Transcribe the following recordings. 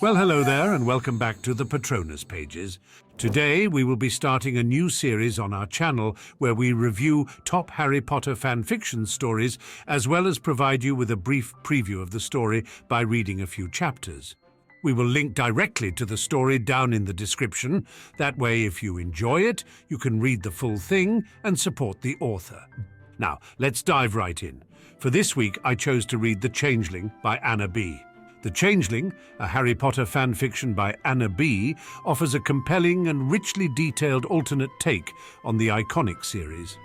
Well, hello there, and welcome back to the Patronus pages. Today, we will be starting a new series on our channel where we review top Harry Potter fanfiction stories, as well as provide you with a brief preview of the story by reading a few chapters. We will link directly to the story down in the description. That way, if you enjoy it, you can read the full thing and support the author. Now, let's dive right in. For this week, I chose to read The Changeling by Anna B. The Changeling, a Harry Potter fanfiction by Anna B., offers a compelling and richly detailed alternate take on the iconic series.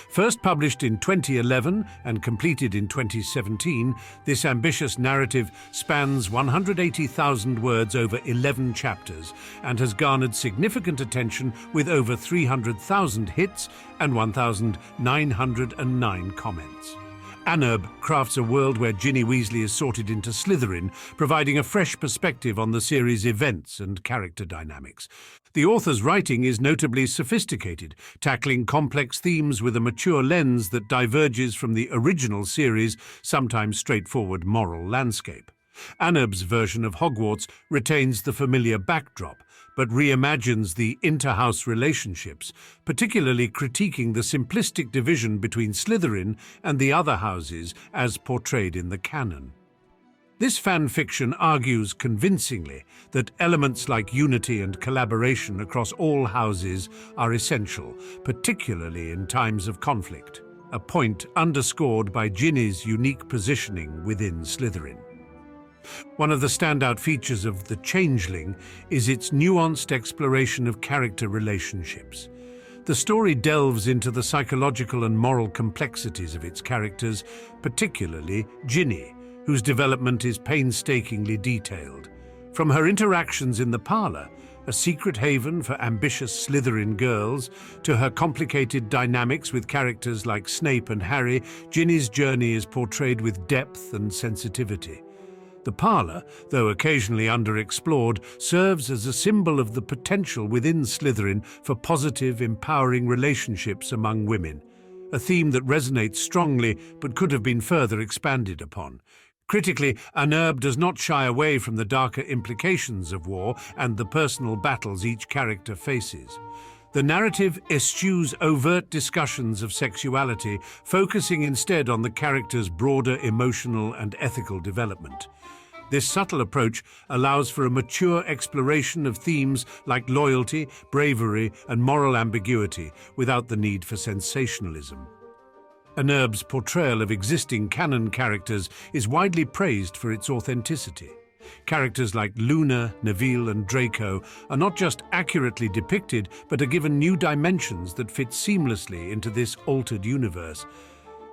First published in 2011 and completed in 2017, this ambitious narrative spans 180,000 words over 11 chapters and has garnered significant attention with over 300,000 hits and 1,909 comments. Anurb crafts a world where Ginny Weasley is sorted into Slytherin, providing a fresh perspective on the series' events and character dynamics. The author's writing is notably sophisticated, tackling complex themes with a mature lens that diverges from the original series' sometimes straightforward moral landscape. Anurb's version of Hogwarts retains the familiar backdrop, but reimagines the inter-house relationships, particularly critiquing the simplistic division between Slytherin and the other houses as portrayed in the canon. This fan fiction argues convincingly that elements like unity and collaboration across all houses are essential, particularly in times of conflict, a point underscored by Ginny's unique positioning within Slytherin. One of the standout features of The Changeling is its nuanced exploration of character relationships. The story delves into the psychological and moral complexities of its characters, particularly Ginny, whose development is painstakingly detailed. From her interactions in the parlor, a secret haven for ambitious Slytherin girls, to her complicated dynamics with characters like Snape and Harry, Ginny's journey is portrayed with depth and sensitivity. The parlor, though occasionally underexplored, serves as a symbol of the potential within Slytherin for positive, empowering relationships among women, a theme that resonates strongly but could have been further expanded upon. Critically, Anurb does not shy away from the darker implications of war and the personal battles each character faces. The narrative eschews overt discussions of sexuality, focusing instead on the character's broader emotional and ethical development. This subtle approach allows for a mature exploration of themes like loyalty, bravery, and moral ambiguity without the need for sensationalism. Anurb's portrayal of existing canon characters is widely praised for its authenticity. Characters like Luna, Neville, and Draco are not just accurately depicted, but are given new dimensions that fit seamlessly into this altered universe.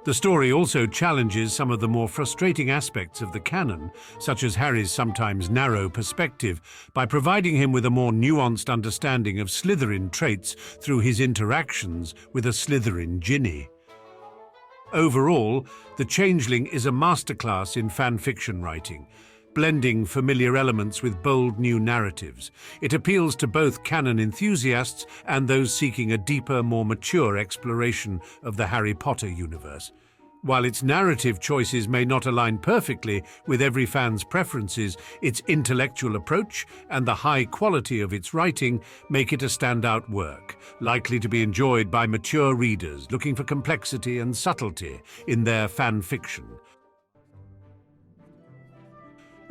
The story also challenges some of the more frustrating aspects of the canon, such as Harry's sometimes narrow perspective, by providing him with a more nuanced understanding of Slytherin traits through his interactions with a Slytherin Ginny. Overall, The Changeling is a masterclass in fan fiction writing, blending familiar elements with bold new narratives. It appeals to both canon enthusiasts and those seeking a deeper, more mature exploration of the Harry Potter universe. While its narrative choices may not align perfectly with every fan's preferences, its intellectual approach and the high quality of its writing make it a standout work, likely to be enjoyed by mature readers looking for complexity and subtlety in their fan fiction.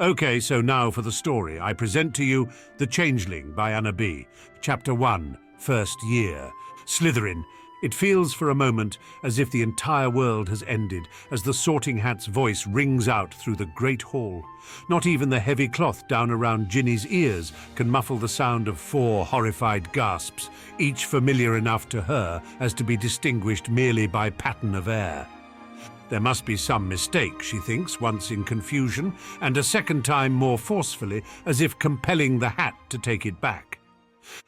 Okay, so now for the story. I present to you The Changeling by Anna B. Chapter 1, First Year. Slytherin. It feels for a moment as if the entire world has ended as the Sorting Hat's voice rings out through the great hall. Not even the heavy cloth down around Ginny's ears can muffle the sound of 4 horrified gasps, each familiar enough to her as to be distinguished merely by pattern of air. There must be some mistake, she thinks, once in confusion, and a second time more forcefully, as if compelling the hat to take it back.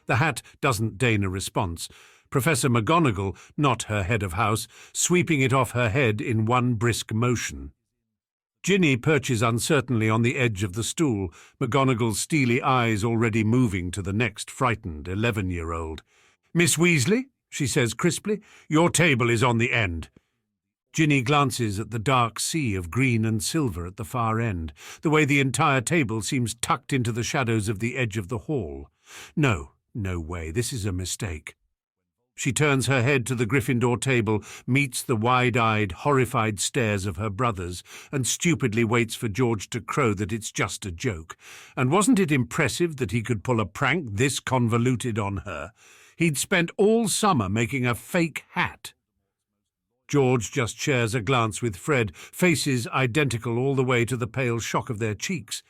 The hat doesn't deign a response. Professor McGonagall, not her head of house, sweeping it off her head in one brisk motion. Ginny perches uncertainly on the edge of the stool, McGonagall's steely eyes already moving to the next frightened 11-year-old. "Miss Weasley," she says crisply, "your table is on the end." Ginny glances at the dark sea of green and silver at the far end, the way the entire table seems tucked into the shadows of the edge of the hall. No way, this is a mistake. She turns her head to the Gryffindor table, meets the wide-eyed, horrified stares of her brothers, and stupidly waits for George to crow that it's just a joke. And wasn't it impressive that he could pull a prank this convoluted on her? He'd spent all summer making a fake hat. George just shares a glance with Fred, faces identical all the way to the pale shock of their cheeks.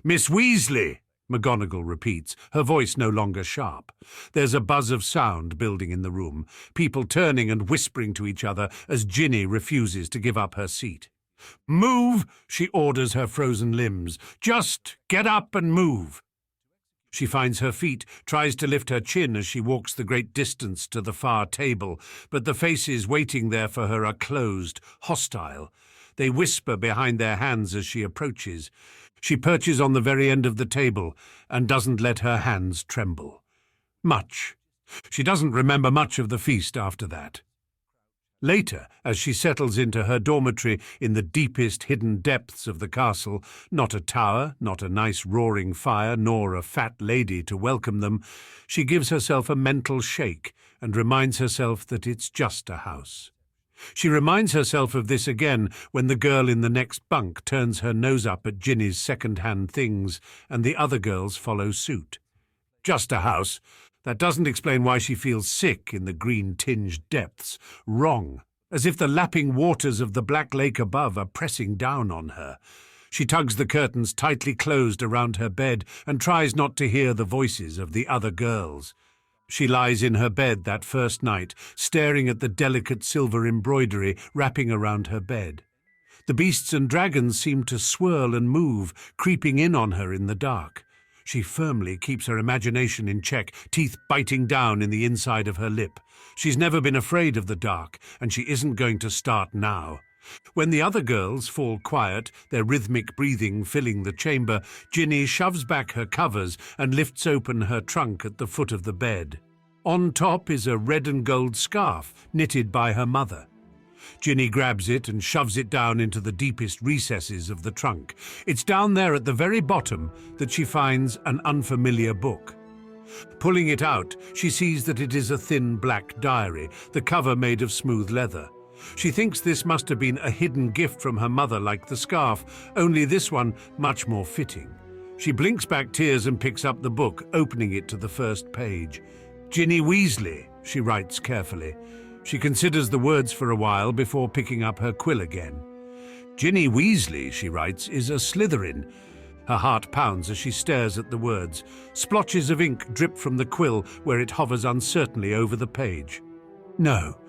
"Miss Weasley!" McGonagall repeats, her voice no longer sharp. There's a buzz of sound building in the room, people turning and whispering to each other as Ginny refuses to give up her seat. "Move!" she orders her frozen limbs. "Just get up and move!" She finds her feet, tries to lift her chin as she walks the great distance to the far table, but the faces waiting there for her are closed, hostile. They whisper behind their hands as she approaches. She perches on the very end of the table and doesn't let her hands tremble. Much. She doesn't remember much of the feast after that. Later, as she settles into her dormitory in the deepest hidden depths of the castle, not a tower, not a nice roaring fire, nor a fat lady to welcome them, she gives herself a mental shake and reminds herself that it's just a house. She reminds herself of this again when the girl in the next bunk turns her nose up at Ginny's second-hand things and the other girls follow suit. Just a house. That doesn't explain why she feels sick in the green-tinged depths. Wrong. As if the lapping waters of the black lake above are pressing down on her. She tugs the curtains tightly closed around her bed and tries not to hear the voices of the other girls. She lies in her bed that first night, staring at the delicate silver embroidery wrapping around her bed. The beasts and dragons seem to swirl and move, creeping in on her in the dark. She firmly keeps her imagination in check, teeth biting down in the inside of her lip. She's never been afraid of the dark, and she isn't going to start now. When the other girls fall quiet, their rhythmic breathing filling the chamber, Ginny shoves back her covers and lifts open her trunk at the foot of the bed. On top is a red and gold scarf knitted by her mother. Ginny grabs it and shoves it down into the deepest recesses of the trunk. It's down there at the very bottom that she finds an unfamiliar book. Pulling it out, she sees that it is a thin black diary, the cover made of smooth leather. She thinks this must have been a hidden gift from her mother like the scarf, only this one much more fitting. She blinks back tears and picks up the book, opening it to the first page. "Ginny Weasley," she writes carefully. She considers the words for a while before picking up her quill again. "Ginny Weasley," she writes, "is a Slytherin." Her heart pounds as she stares at the words. Splotches of ink drip from the quill where it hovers uncertainly over the page. No.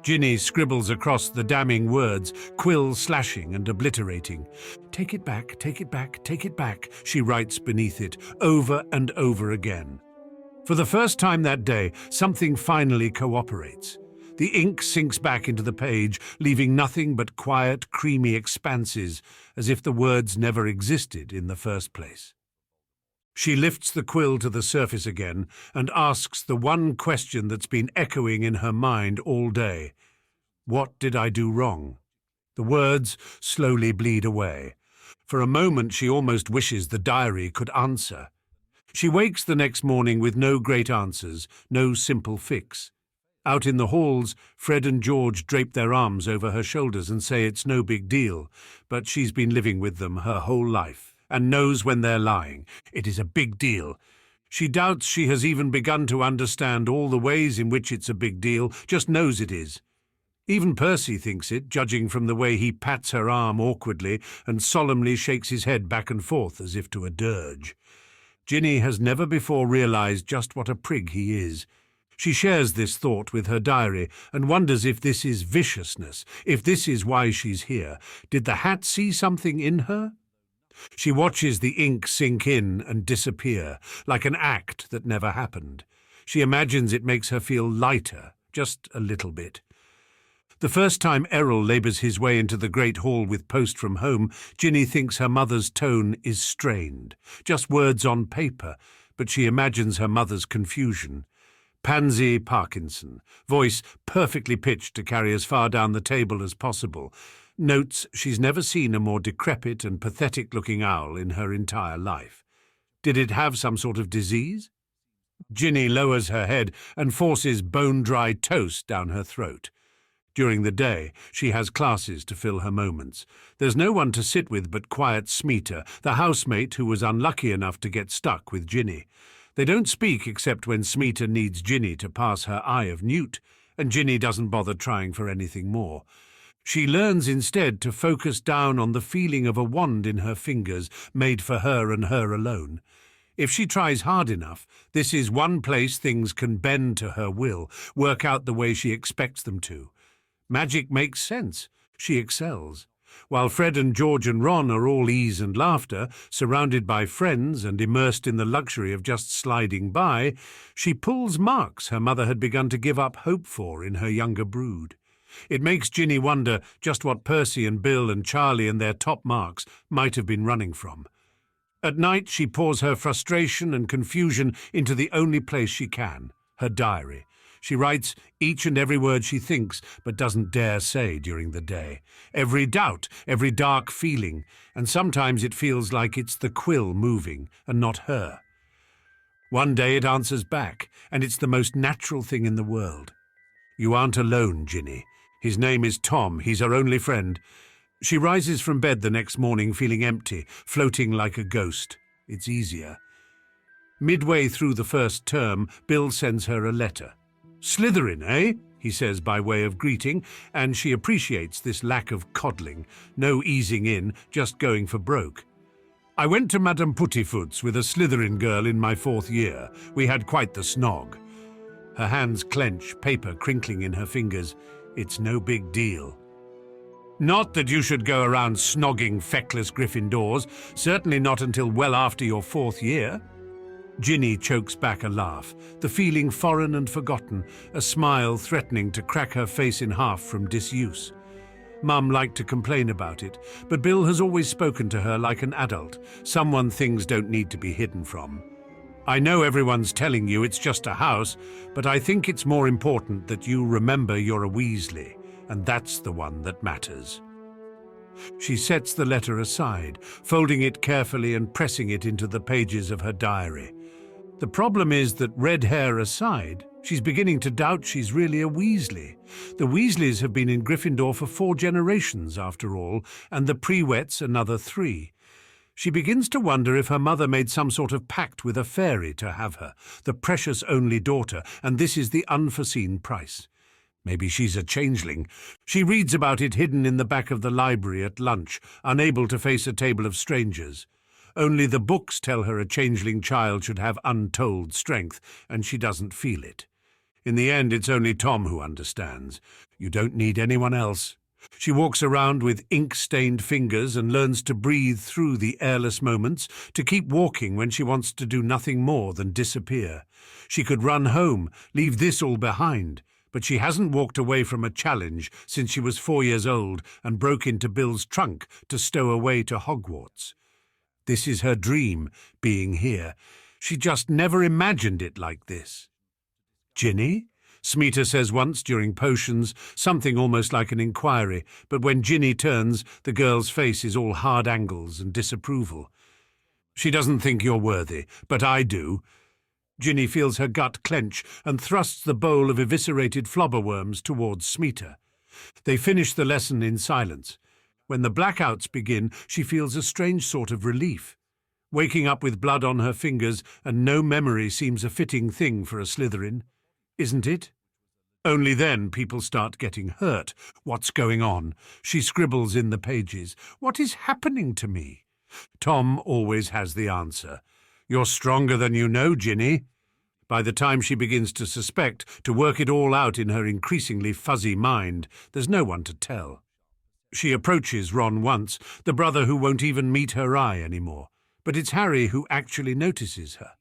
Ginny scribbles across the damning words, quill slashing and obliterating. "Take it back, take it back, take it back," she writes beneath it, over and over again. For the first time that day, something finally cooperates. The ink sinks back into the page, leaving nothing but quiet, creamy expanses, as if the words never existed in the first place. She lifts the quill to the surface again and asks the one question that's been echoing in her mind all day. What did I do wrong? The words slowly bleed away. For a moment she almost wishes the diary could answer. She wakes the next morning with no great answers, no simple fix. Out in the halls, Fred and George drape their arms over her shoulders and say it's no big deal, but she's been living with them her whole life and knows when they're lying. It is a big deal. She doubts she has even begun to understand all the ways in which it's a big deal, just knows it is. Even Percy thinks it, judging from the way he pats her arm awkwardly and solemnly shakes his head back and forth as if to a dirge. Ginny has never before realized just what a prig he is. She shares this thought with her diary and wonders if this is viciousness, if this is why she's here. Did the hat see something in her? She watches the ink sink in and disappear, like an act that never happened. She imagines it makes her feel lighter, just a little bit. The first time Errol labours his way into the great hall with post from home, Ginny thinks her mother's tone is strained, just words on paper, but she imagines her mother's confusion. Pansy Parkinson, voice perfectly pitched to carry as far down the table as possible, notes she's never seen a more decrepit and pathetic-looking owl in her entire life. Did it have some sort of disease? Ginny lowers her head and forces bone-dry toast down her throat. During the day, she has classes to fill her moments. There's no one to sit with but quiet Smeeta, the housemate who was unlucky enough to get stuck with Ginny. They don't speak except when Smeeta needs Ginny to pass her Eye of Newt, and Ginny doesn't bother trying for anything more. She learns instead to focus down on the feeling of a wand in her fingers made for her and her alone. If she tries hard enough, this is one place things can bend to her will, work out the way she expects them to. Magic makes sense. She excels. While Fred and George and Ron are all ease and laughter, surrounded by friends and immersed in the luxury of just sliding by, she pulls marks her mother had begun to give up hope for in her younger brood. It makes Ginny wonder just what Percy and Bill and Charlie and their top marks might have been running from. At night she pours her frustration and confusion into the only place she can, her diary. She writes each and every word she thinks but doesn't dare say during the day. Every doubt, every dark feeling, and sometimes it feels like it's the quill moving and not her. One day it answers back, and it's the most natural thing in the world. You aren't alone, Ginny. His name is Tom. He's her only friend. She rises from bed the next morning feeling empty, floating like a ghost. It's easier. Midway through the first term, Bill sends her a letter. "Slytherin, eh?" he says by way of greeting, and she appreciates this lack of coddling, no easing in, just going for broke. "I went to Madame Puttyfoot's with a Slytherin girl in my 4th year. We had quite the snog." Her hands clench, paper crinkling in her fingers. It's no big deal. "Not that you should go around snogging feckless Gryffindors, certainly not until well after your 4th year. Ginny chokes back a laugh, the feeling foreign and forgotten, a smile threatening to crack her face in half from disuse. Mum liked to complain about it, but Bill has always spoken to her like an adult, someone things don't need to be hidden from. "I know everyone's telling you it's just a house, but I think it's more important that you remember you're a Weasley, and that's the one that matters." She sets the letter aside, folding it carefully and pressing it into the pages of her diary. The problem is that, red hair aside, she's beginning to doubt she's really a Weasley. The Weasleys have been in Gryffindor for 4 generations, after all, and the Prewets another 3. She begins to wonder if her mother made some sort of pact with a fairy to have her, the precious only daughter, and this is the unforeseen price. Maybe she's a changeling. She reads about it hidden in the back of the library at lunch, unable to face a table of strangers. Only the books tell her a changeling child should have untold strength, and she doesn't feel it. In the end, it's only Tom who understands. You don't need anyone else. She walks around with ink-stained fingers and learns to breathe through the airless moments, to keep walking when she wants to do nothing more than disappear. She could run home, leave this all behind, but she hasn't walked away from a challenge since she was 4 years old and broke into Bill's trunk to stow away to Hogwarts. This is her dream, being here. She just never imagined it like this. "Ginny?" Smeeta says once during potions, something almost like an inquiry, but when Ginny turns, the girl's face is all hard angles and disapproval. "She doesn't think you're worthy, but I do." Ginny feels her gut clench and thrusts the bowl of eviscerated flobberworms towards Smeeta. They finish the lesson in silence. When the blackouts begin, she feels a strange sort of relief. Waking up with blood on her fingers and no memory seems a fitting thing for a Slytherin. Isn't it? Only then people start getting hurt. What's going on? She scribbles in the pages. What is happening to me? Tom always has the answer. You're stronger than you know, Ginny. By the time she begins to suspect, to work it all out in her increasingly fuzzy mind, there's no one to tell. She approaches Ron once, the brother who won't even meet her eye anymore, but it's Harry who actually notices her.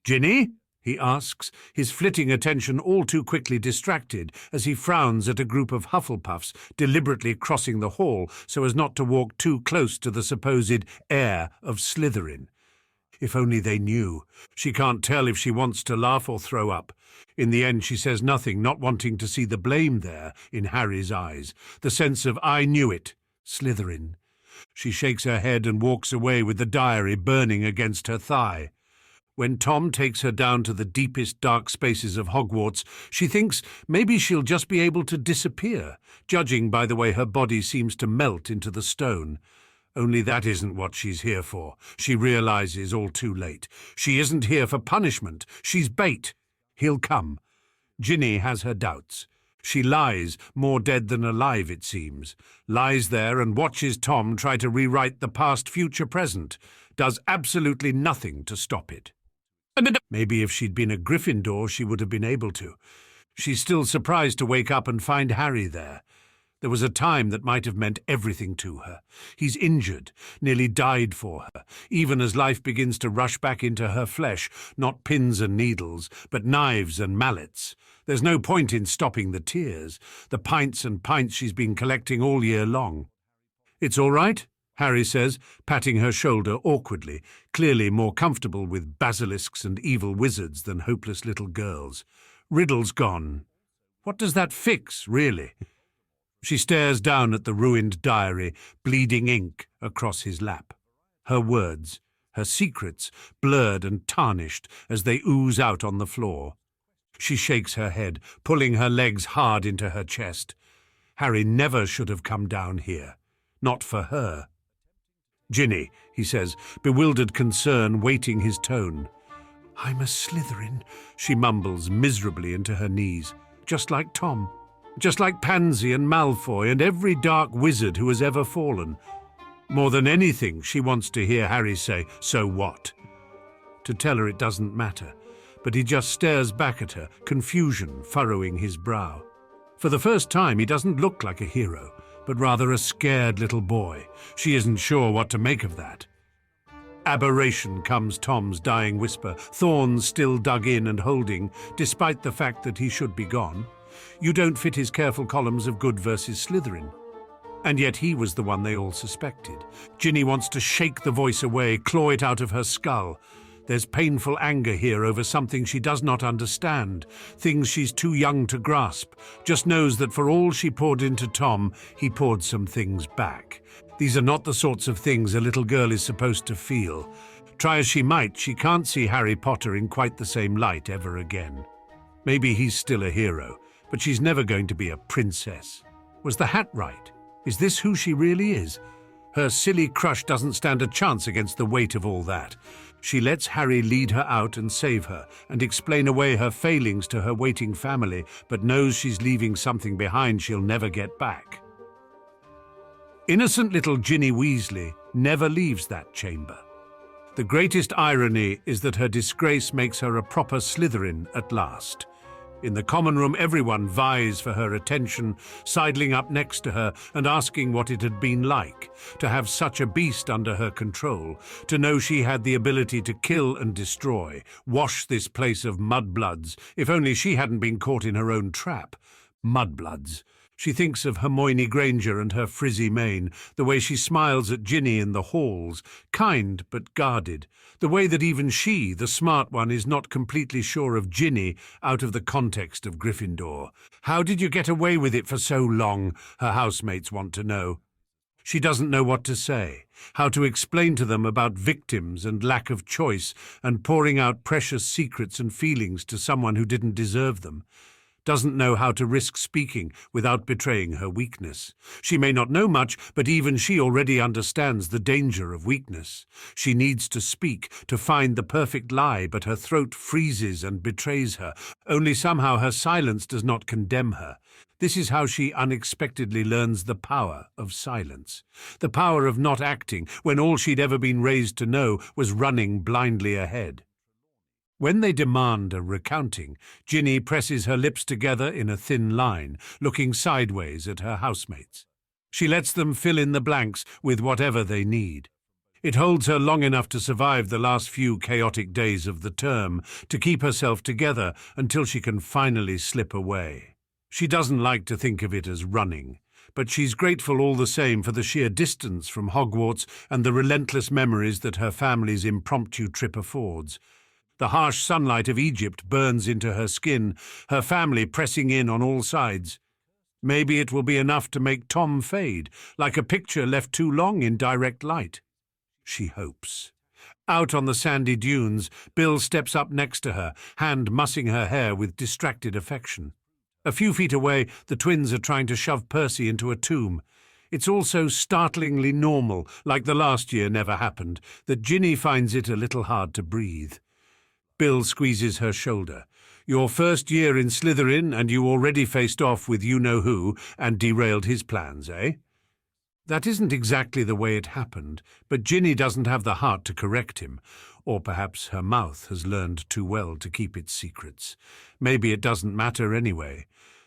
"Ginny?" he asks, his flitting attention all too quickly distracted as he frowns at a group of Hufflepuffs deliberately crossing the hall so as not to walk too close to the supposed heir of Slytherin. If only they knew. She can't tell if she wants to laugh or throw up. In the end, she says nothing, not wanting to see the blame there in Harry's eyes. The sense of, I knew it. Slytherin. She shakes her head and walks away with the diary burning against her thigh. When Tom takes her down to the deepest dark spaces of Hogwarts, she thinks maybe she'll just be able to disappear, judging by the way her body seems to melt into the stone. Only that isn't what she's here for. She realizes all too late. She isn't here for punishment. She's bait. He'll come. Ginny has her doubts. She lies, more dead than alive it seems, lies there and watches Tom try to rewrite the past, future, present, does absolutely nothing to stop it. Maybe if she'd been a Gryffindor she would have been able to. She's still surprised to wake up and find Harry there. There was a time that might have meant everything to her. He's injured, nearly died for her, even as life begins to rush back into her flesh, not pins and needles, but knives and mallets. There's no point in stopping the tears, the pints and pints she's been collecting all year long. "It's all right," Harry says, patting her shoulder awkwardly, clearly more comfortable with basilisks and evil wizards than hopeless little girls. "Riddle's gone. What does that fix, really?" She stares down at the ruined diary, bleeding ink across his lap. Her words, her secrets, blurred and tarnished as they ooze out on the floor. She shakes her head, pulling her legs hard into her chest. Harry never should have come down here. Not for her. "Ginny," he says, bewildered concern weighting his tone. "I'm a Slytherin," she mumbles miserably into her knees. "Just like Tom. Just like Pansy and Malfoy and every dark wizard who has ever fallen." More than anything, she wants to hear Harry say, "So what?" To tell her it doesn't matter, but he just stares back at her, confusion furrowing his brow. For the first time, he doesn't look like a hero, but rather a scared little boy. She isn't sure what to make of that. "Aberration," comes Tom's dying whisper, thorns still dug in and holding, despite the fact that he should be gone. You don't fit his careful columns of good versus Slytherin. And yet he was the one they all suspected. Ginny wants to shake the voice away, claw it out of her skull. There's painful anger here over something she does not understand, things she's too young to grasp, just knows that for all she poured into Tom, he poured some things back. These are not the sorts of things a little girl is supposed to feel. Try as she might, she can't see Harry Potter in quite the same light ever again. Maybe he's still a hero, but she's never going to be a princess. Was the hat right? Is this who she really is? Her silly crush doesn't stand a chance against the weight of all that. She lets Harry lead her out and save her, and explain away her failings to her waiting family, but knows she's leaving something behind she'll never get back. Innocent little Ginny Weasley never leaves that chamber. The greatest irony is that her disgrace makes her a proper Slytherin at last. In the common room, everyone vies for her attention, sidling up next to her and asking what it had been like to have such a beast under her control, to know she had the ability to kill and destroy, wash this place of mudbloods, if only she hadn't been caught in her own trap. Mudbloods. She thinks of Hermione Granger and her frizzy mane, the way she smiles at Ginny in the halls, kind but guarded, the way that even she, the smart one, is not completely sure of Ginny out of the context of Gryffindor. How did you get away with it for so long, her housemates want to know. She doesn't know what to say, how to explain to them about victims and lack of choice and pouring out precious secrets and feelings to someone who didn't deserve them. Doesn't know how to risk speaking without betraying her weakness. She may not know much, but even she already understands the danger of weakness. She needs to speak, to find the perfect lie, but her throat freezes and betrays her. Only somehow her silence does not condemn her. This is how she unexpectedly learns the power of silence, the power of not acting when all she'd ever been raised to know was running blindly ahead. When they demand a recounting, Ginny presses her lips together in a thin line, looking sideways at her housemates. She lets them fill in the blanks with whatever they need. It holds her long enough to survive the last few chaotic days of the term, to keep herself together until she can finally slip away. She doesn't like to think of it as running, but she's grateful all the same for the sheer distance from Hogwarts and the relentless memories that her family's impromptu trip affords. The harsh sunlight of Egypt burns into her skin, her family pressing in on all sides. Maybe it will be enough to make Tom fade, like a picture left too long in direct light. She hopes. Out on the sandy dunes, Bill steps up next to her, hand mussing her hair with distracted affection. A few feet away, the twins are trying to shove Percy into a tomb. It's all so startlingly normal, like the last year never happened, that Ginny finds it a little hard to breathe. Bill squeezes her shoulder. Your first year in Slytherin and you already faced off with you-know-who and derailed his plans, eh? That isn't exactly the way it happened, but Ginny doesn't have the heart to correct him. Or perhaps her mouth has learned too well to keep its secrets. Maybe it doesn't matter anyway.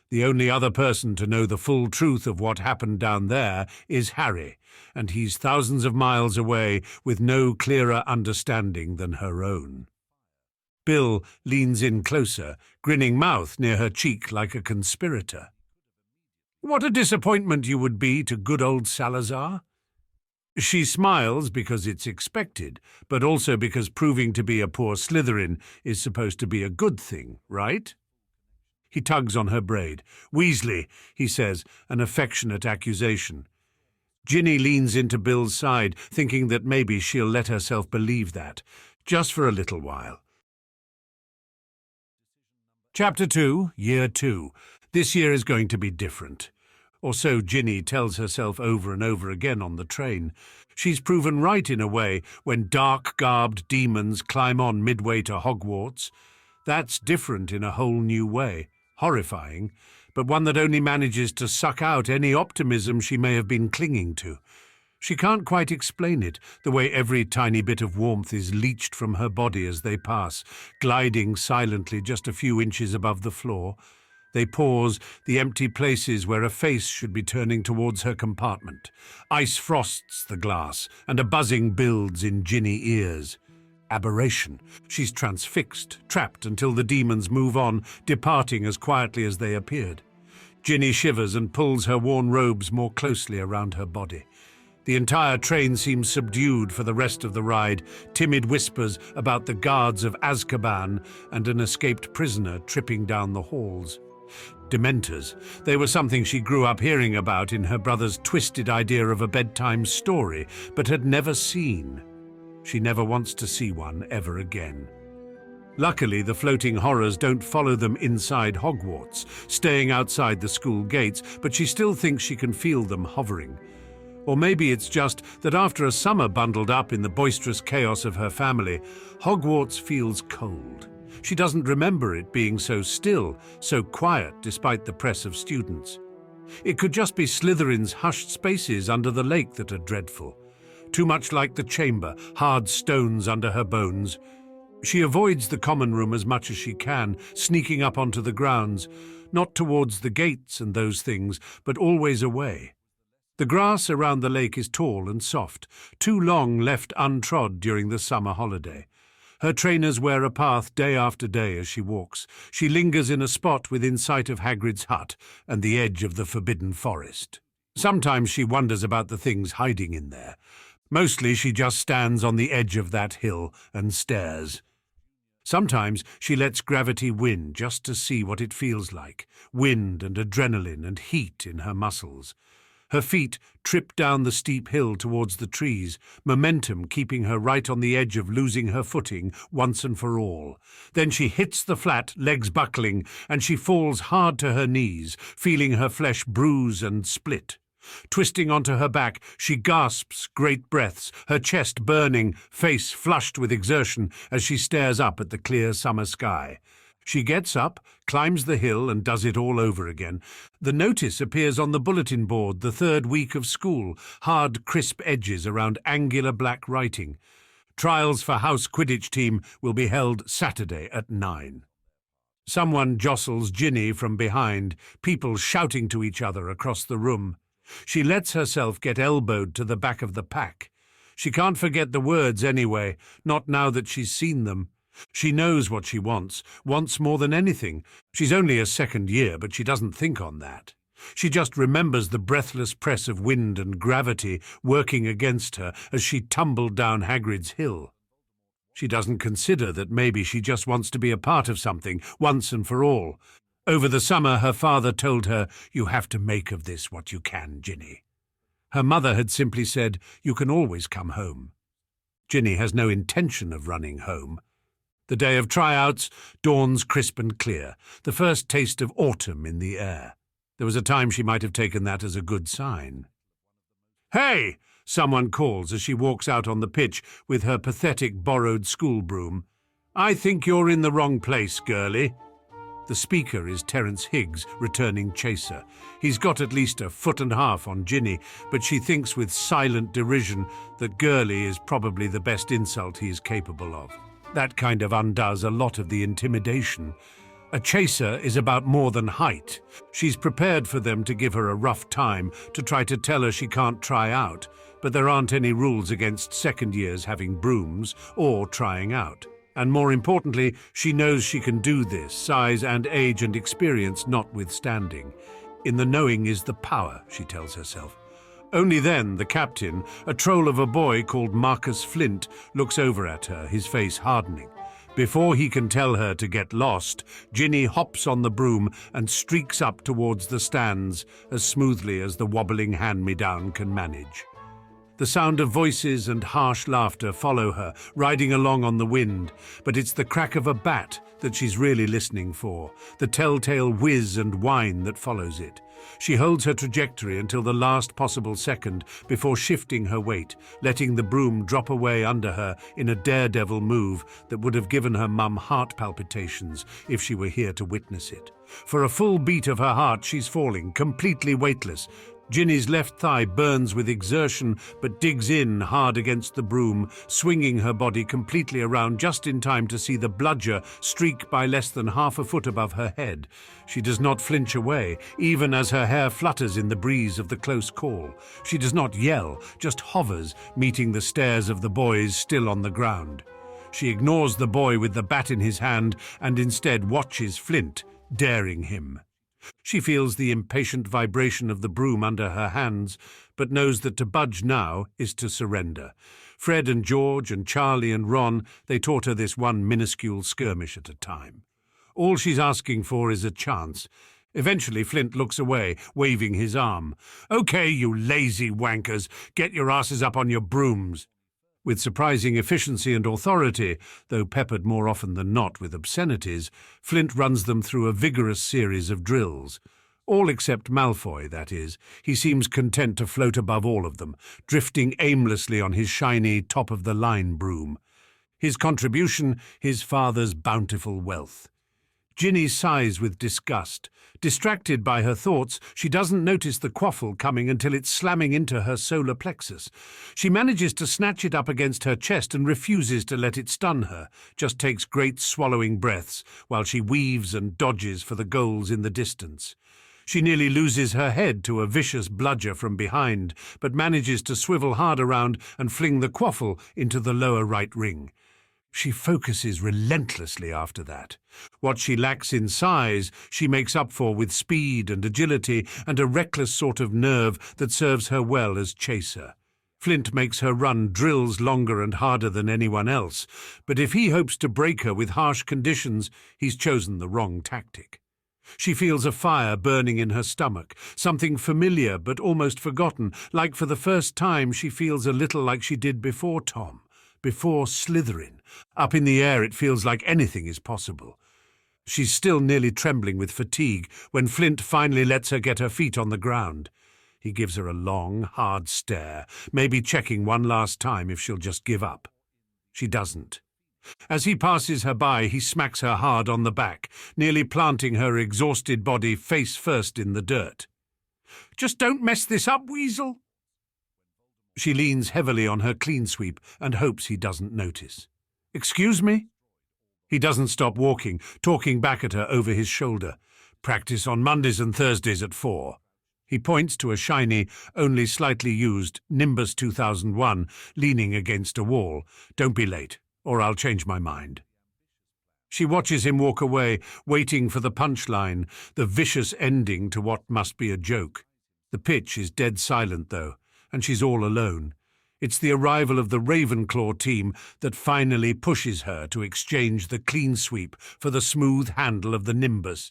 The only other person to know the full truth of what happened down there is Harry, and he's thousands of miles away with no clearer understanding than her own. Bill leans in closer, grinning mouth near her cheek like a conspirator. What a disappointment you would be to good old Salazar. She smiles because it's expected, but also because proving to be a poor Slytherin is supposed to be a good thing, right? He tugs on her braid. Weasley, he says, an affectionate accusation. Ginny leans into Bill's side, thinking that maybe she'll let herself believe that, just for a little while. Chapter 2, Year 2. This year is going to be different. Or so Ginny tells herself over and over again on the train. She's proven right in a way when dark-garbed demons climb on midway to Hogwarts. That's different in a whole new way. Horrifying, but one that only manages to suck out any optimism she may have been clinging to. She can't quite explain it, the way every tiny bit of warmth is leached from her body as they pass, gliding silently just a few inches above the floor. They pause, the empty places where a face should be turning towards her compartment. Ice frosts the glass, and a buzzing builds in Ginny ears. Aberration. She's transfixed, trapped until the demons move on, departing as quietly as they appeared. Ginny shivers and pulls her worn robes more closely around her body. The entire train seems subdued for the rest of the ride, timid whispers about the guards of Azkaban and an escaped prisoner tripping down the halls. Dementors. They were something she grew up hearing about in her brother's twisted idea of a bedtime story, but had never seen. She never wants to see one ever again. Luckily, the floating horrors don't follow them inside Hogwarts, staying outside the school gates, but she still thinks she can feel them hovering. Or maybe it's just that after a summer bundled up in the boisterous chaos of her family, Hogwarts feels cold. She doesn't remember it being so still, so quiet despite the press of students. It could just be Slytherin's hushed spaces under the lake that are dreadful. Too much like the chamber, hard stones under her bones. She avoids the common room as much as she can, sneaking up onto the grounds, not towards the gates and those things, but always away. The grass around the lake is tall and soft, too long left untrod during the summer holiday. Her trainers wear a path day after day as she walks. She lingers in a spot within sight of Hagrid's hut and the edge of the forbidden forest. Sometimes she wonders about the things hiding in there. Mostly she just stands on the edge of that hill and stares. Sometimes she lets gravity win just to see what it feels like, wind and adrenaline and heat in her muscles. Her feet trip down the steep hill towards the trees, momentum keeping her right on the edge of losing her footing once and for all. Then she hits the flat, legs buckling, and she falls hard to her knees, feeling her flesh bruise and split. Twisting onto her back, she gasps great breaths, her chest burning, face flushed with exertion as she stares up at the clear summer sky. She gets up, climbs the hill, and does it all over again. The notice appears on the bulletin board the third week of school, hard, crisp edges around angular black writing. Trials for House Quidditch team will be held Saturday at 9. Someone jostles Ginny from behind, people shouting to each other across the room. She lets herself get elbowed to the back of the pack. She can't forget the words anyway, not now that she's seen them. She knows what she wants more than anything. She's only a second year, but she doesn't think on that. She just remembers the breathless press of wind and gravity working against her as she tumbled down Hagrid's hill. She doesn't consider that maybe she just wants to be a part of something, once and for all. Over the summer, her father told her, "You have to make of this what you can, Ginny." Her mother had simply said, "You can always come home." Ginny has no intention of running home. The day of tryouts dawns crisp and clear, the first taste of autumn in the air. There was a time she might have taken that as a good sign. "Hey!" someone calls as she walks out on the pitch with her pathetic borrowed school broom. "I think you're in the wrong place, girlie." The speaker is Terence Higgs, returning chaser. He's got at least 1.5 feet on Ginny, but she thinks with silent derision that girlie is probably the best insult he is capable of. That kind of undoes a lot of the intimidation. A chaser is about more than height. She's prepared for them to give her a rough time, to try to tell her she can't try out, but there aren't any rules against second years having brooms or trying out. And more importantly, she knows she can do this, size and age and experience notwithstanding. In the knowing is the power, she tells herself. Only then the captain, a troll of a boy called Marcus Flint, looks over at her, his face hardening. Before he can tell her to get lost, Ginny hops on the broom and streaks up towards the stands as smoothly as the wobbling hand-me-down can manage. The sound of voices and harsh laughter follow her, riding along on the wind, but it's the crack of a bat that she's really listening for, the telltale whiz and whine that follows it. She holds her trajectory until the last possible second before shifting her weight, letting the broom drop away under her in a daredevil move that would have given her mum heart palpitations if she were here to witness it. For a full beat of her heart, she's falling, completely weightless. Ginny's left thigh burns with exertion but digs in hard against the broom, swinging her body completely around just in time to see the bludger streak by less than 1/2 foot above her head. She does not flinch away, even as her hair flutters in the breeze of the close call. She does not yell, just hovers, meeting the stares of the boys still on the ground. She ignores the boy with the bat in his hand and instead watches Flint, daring him. She feels the impatient vibration of the broom under her hands, but knows that to budge now is to surrender. Fred and George and Charlie and Ron, they taught her this one minuscule skirmish at a time. All she's asking for is a chance. Eventually Flint looks away, waving his arm. "Okay, you lazy wankers, get your asses up on your brooms." With surprising efficiency and authority, though peppered more often than not with obscenities, Flint runs them through a vigorous series of drills. All except Malfoy, that is. He seems content to float above all of them, drifting aimlessly on his shiny top-of-the-line broom. His contribution, his father's bountiful wealth. Ginny sighs with disgust. Distracted by her thoughts, she doesn't notice the quaffle coming until it's slamming into her solar plexus. She manages to snatch it up against her chest and refuses to let it stun her, just takes great swallowing breaths while she weaves and dodges for the goals in the distance. She nearly loses her head to a vicious bludger from behind, but manages to swivel hard around and fling the quaffle into the lower right ring. She focuses relentlessly after that. What she lacks in size, she makes up for with speed and agility and a reckless sort of nerve that serves her well as chaser. Flint makes her run drills longer and harder than anyone else, but if he hopes to break her with harsh conditions, he's chosen the wrong tactic. She feels a fire burning in her stomach, something familiar but almost forgotten, like for the first time she feels a little like she did before Tom. Before Slytherin. Up in the air it feels like anything is possible. She's still nearly trembling with fatigue when Flint finally lets her get her feet on the ground. He gives her a long, hard stare, maybe checking one last time if she'll just give up. She doesn't. As he passes her by, he smacks her hard on the back, nearly planting her exhausted body face first in the dirt. "Just don't mess this up, Weasel." She leans heavily on her clean sweep and hopes he doesn't notice. "Excuse me?" He doesn't stop walking, talking back at her over his shoulder. "Practice on Mondays and Thursdays at 4. He points to a shiny, only slightly used Nimbus 2001 leaning against a wall. "Don't be late, or I'll change my mind." She watches him walk away, waiting for the punchline, the vicious ending to what must be a joke. The pitch is dead silent, though, and she's all alone. It's the arrival of the Ravenclaw team that finally pushes her to exchange the clean sweep for the smooth handle of the Nimbus.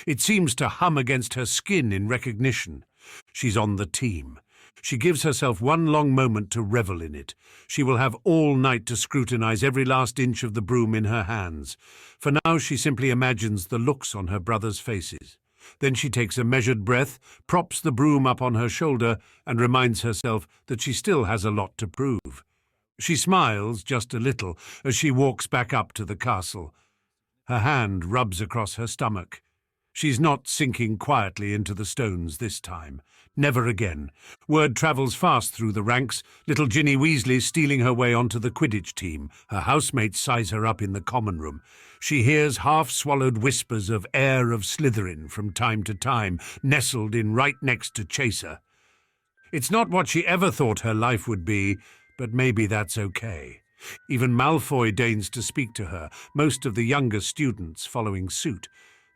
It seems to hum against her skin in recognition. She's on the team. She gives herself one long moment to revel in it. She will have all night to scrutinize every last inch of the broom in her hands. For now she simply imagines the looks on her brothers' faces. Then she takes a measured breath, props the broom up on her shoulder, and reminds herself that she still has a lot to prove. She smiles just a little as she walks back up to the castle. Her hand rubs across her stomach. She's not sinking quietly into the stones this time. Never again. Word travels fast through the ranks, little Ginny Weasley stealing her way onto the Quidditch team. Her housemates size her up in the common room. She hears half-swallowed whispers of heir of Slytherin from time to time, nestled in right next to Chaser. It's not what she ever thought her life would be, but maybe that's okay. Even Malfoy deigns to speak to her, most of the younger students following suit.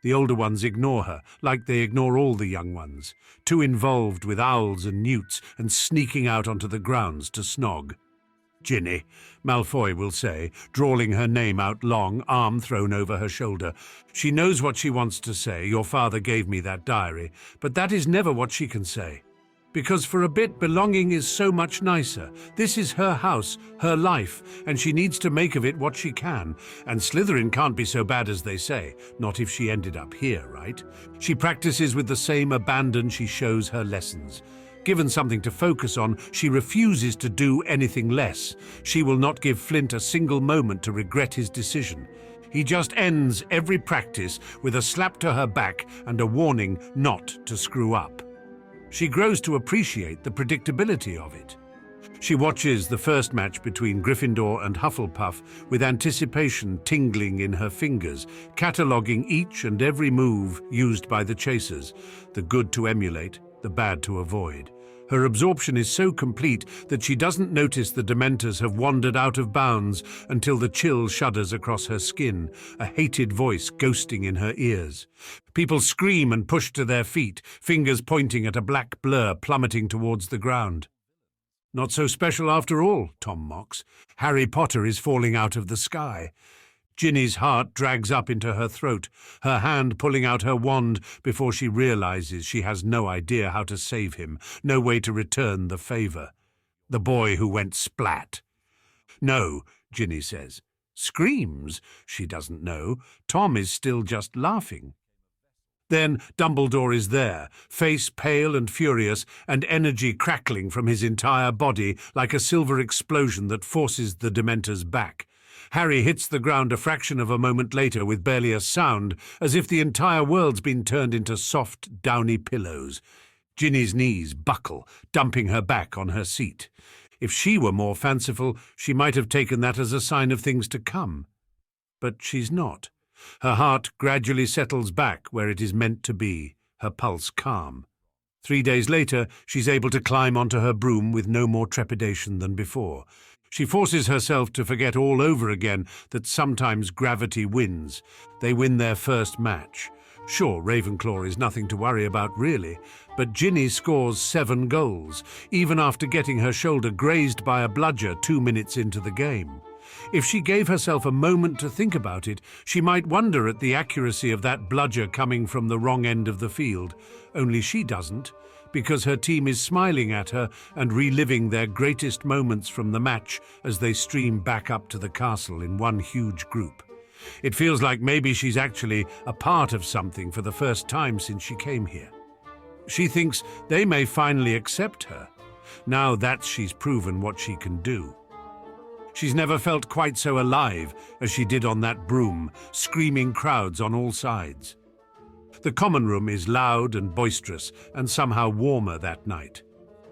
The older ones ignore her, like they ignore all the young ones, too involved with owls and newts and sneaking out onto the grounds to snog. "Ginny," Malfoy will say, drawling her name out long, arm thrown over her shoulder. She knows what she wants to say. "Your father gave me that diary," but that is never what she can say. Because for a bit, belonging is so much nicer. This is her house, her life, and she needs to make of it what she can. And Slytherin can't be so bad as they say, not if she ended up here, right? She practices with the same abandon she shows her lessons. Given something to focus on, she refuses to do anything less. She will not give Flint a single moment to regret his decision. He just ends every practice with a slap to her back and a warning not to screw up. She grows to appreciate the predictability of it. She watches the first match between Gryffindor and Hufflepuff with anticipation tingling in her fingers, cataloguing each and every move used by the chasers, the good to emulate, the bad to avoid. Her absorption is so complete that she doesn't notice the Dementors have wandered out of bounds until the chill shudders across her skin, a hated voice ghosting in her ears. People scream and push to their feet, fingers pointing at a black blur plummeting towards the ground. "Not so special after all," Tom mocks. "Harry Potter is falling out of the sky." Ginny's heart drags up into her throat, her hand pulling out her wand before she realizes she has no idea how to save him, no way to return the favor. The boy who went splat. "No," Ginny says. Screams? She doesn't know. Tom is still just laughing. Then Dumbledore is there, face pale and furious, and energy crackling from his entire body like a silver explosion that forces the Dementors back. Harry hits the ground a fraction of a moment later with barely a sound, as if the entire world's been turned into soft, downy pillows. Ginny's knees buckle, dumping her back on her seat. If she were more fanciful, she might have taken that as a sign of things to come. But she's not. Her heart gradually settles back where it is meant to be, her pulse calm. 3 days later, she's able to climb onto her broom with no more trepidation than before. She forces herself to forget all over again that sometimes gravity wins. They win their first match. Sure, Ravenclaw is nothing to worry about really, but Ginny scores 7 goals, even after getting her shoulder grazed by a bludger 2 minutes into the game. If she gave herself a moment to think about it, she might wonder at the accuracy of that bludger coming from the wrong end of the field. Only she doesn't, because her team is smiling at her and reliving their greatest moments from the match as they stream back up to the castle in one huge group. It feels like maybe she's actually a part of something for the first time since she came here. She thinks they may finally accept her, now that she's proven what she can do. She's never felt quite so alive as she did on that broom, screaming crowds on all sides. The common room is loud and boisterous, and somehow warmer that night.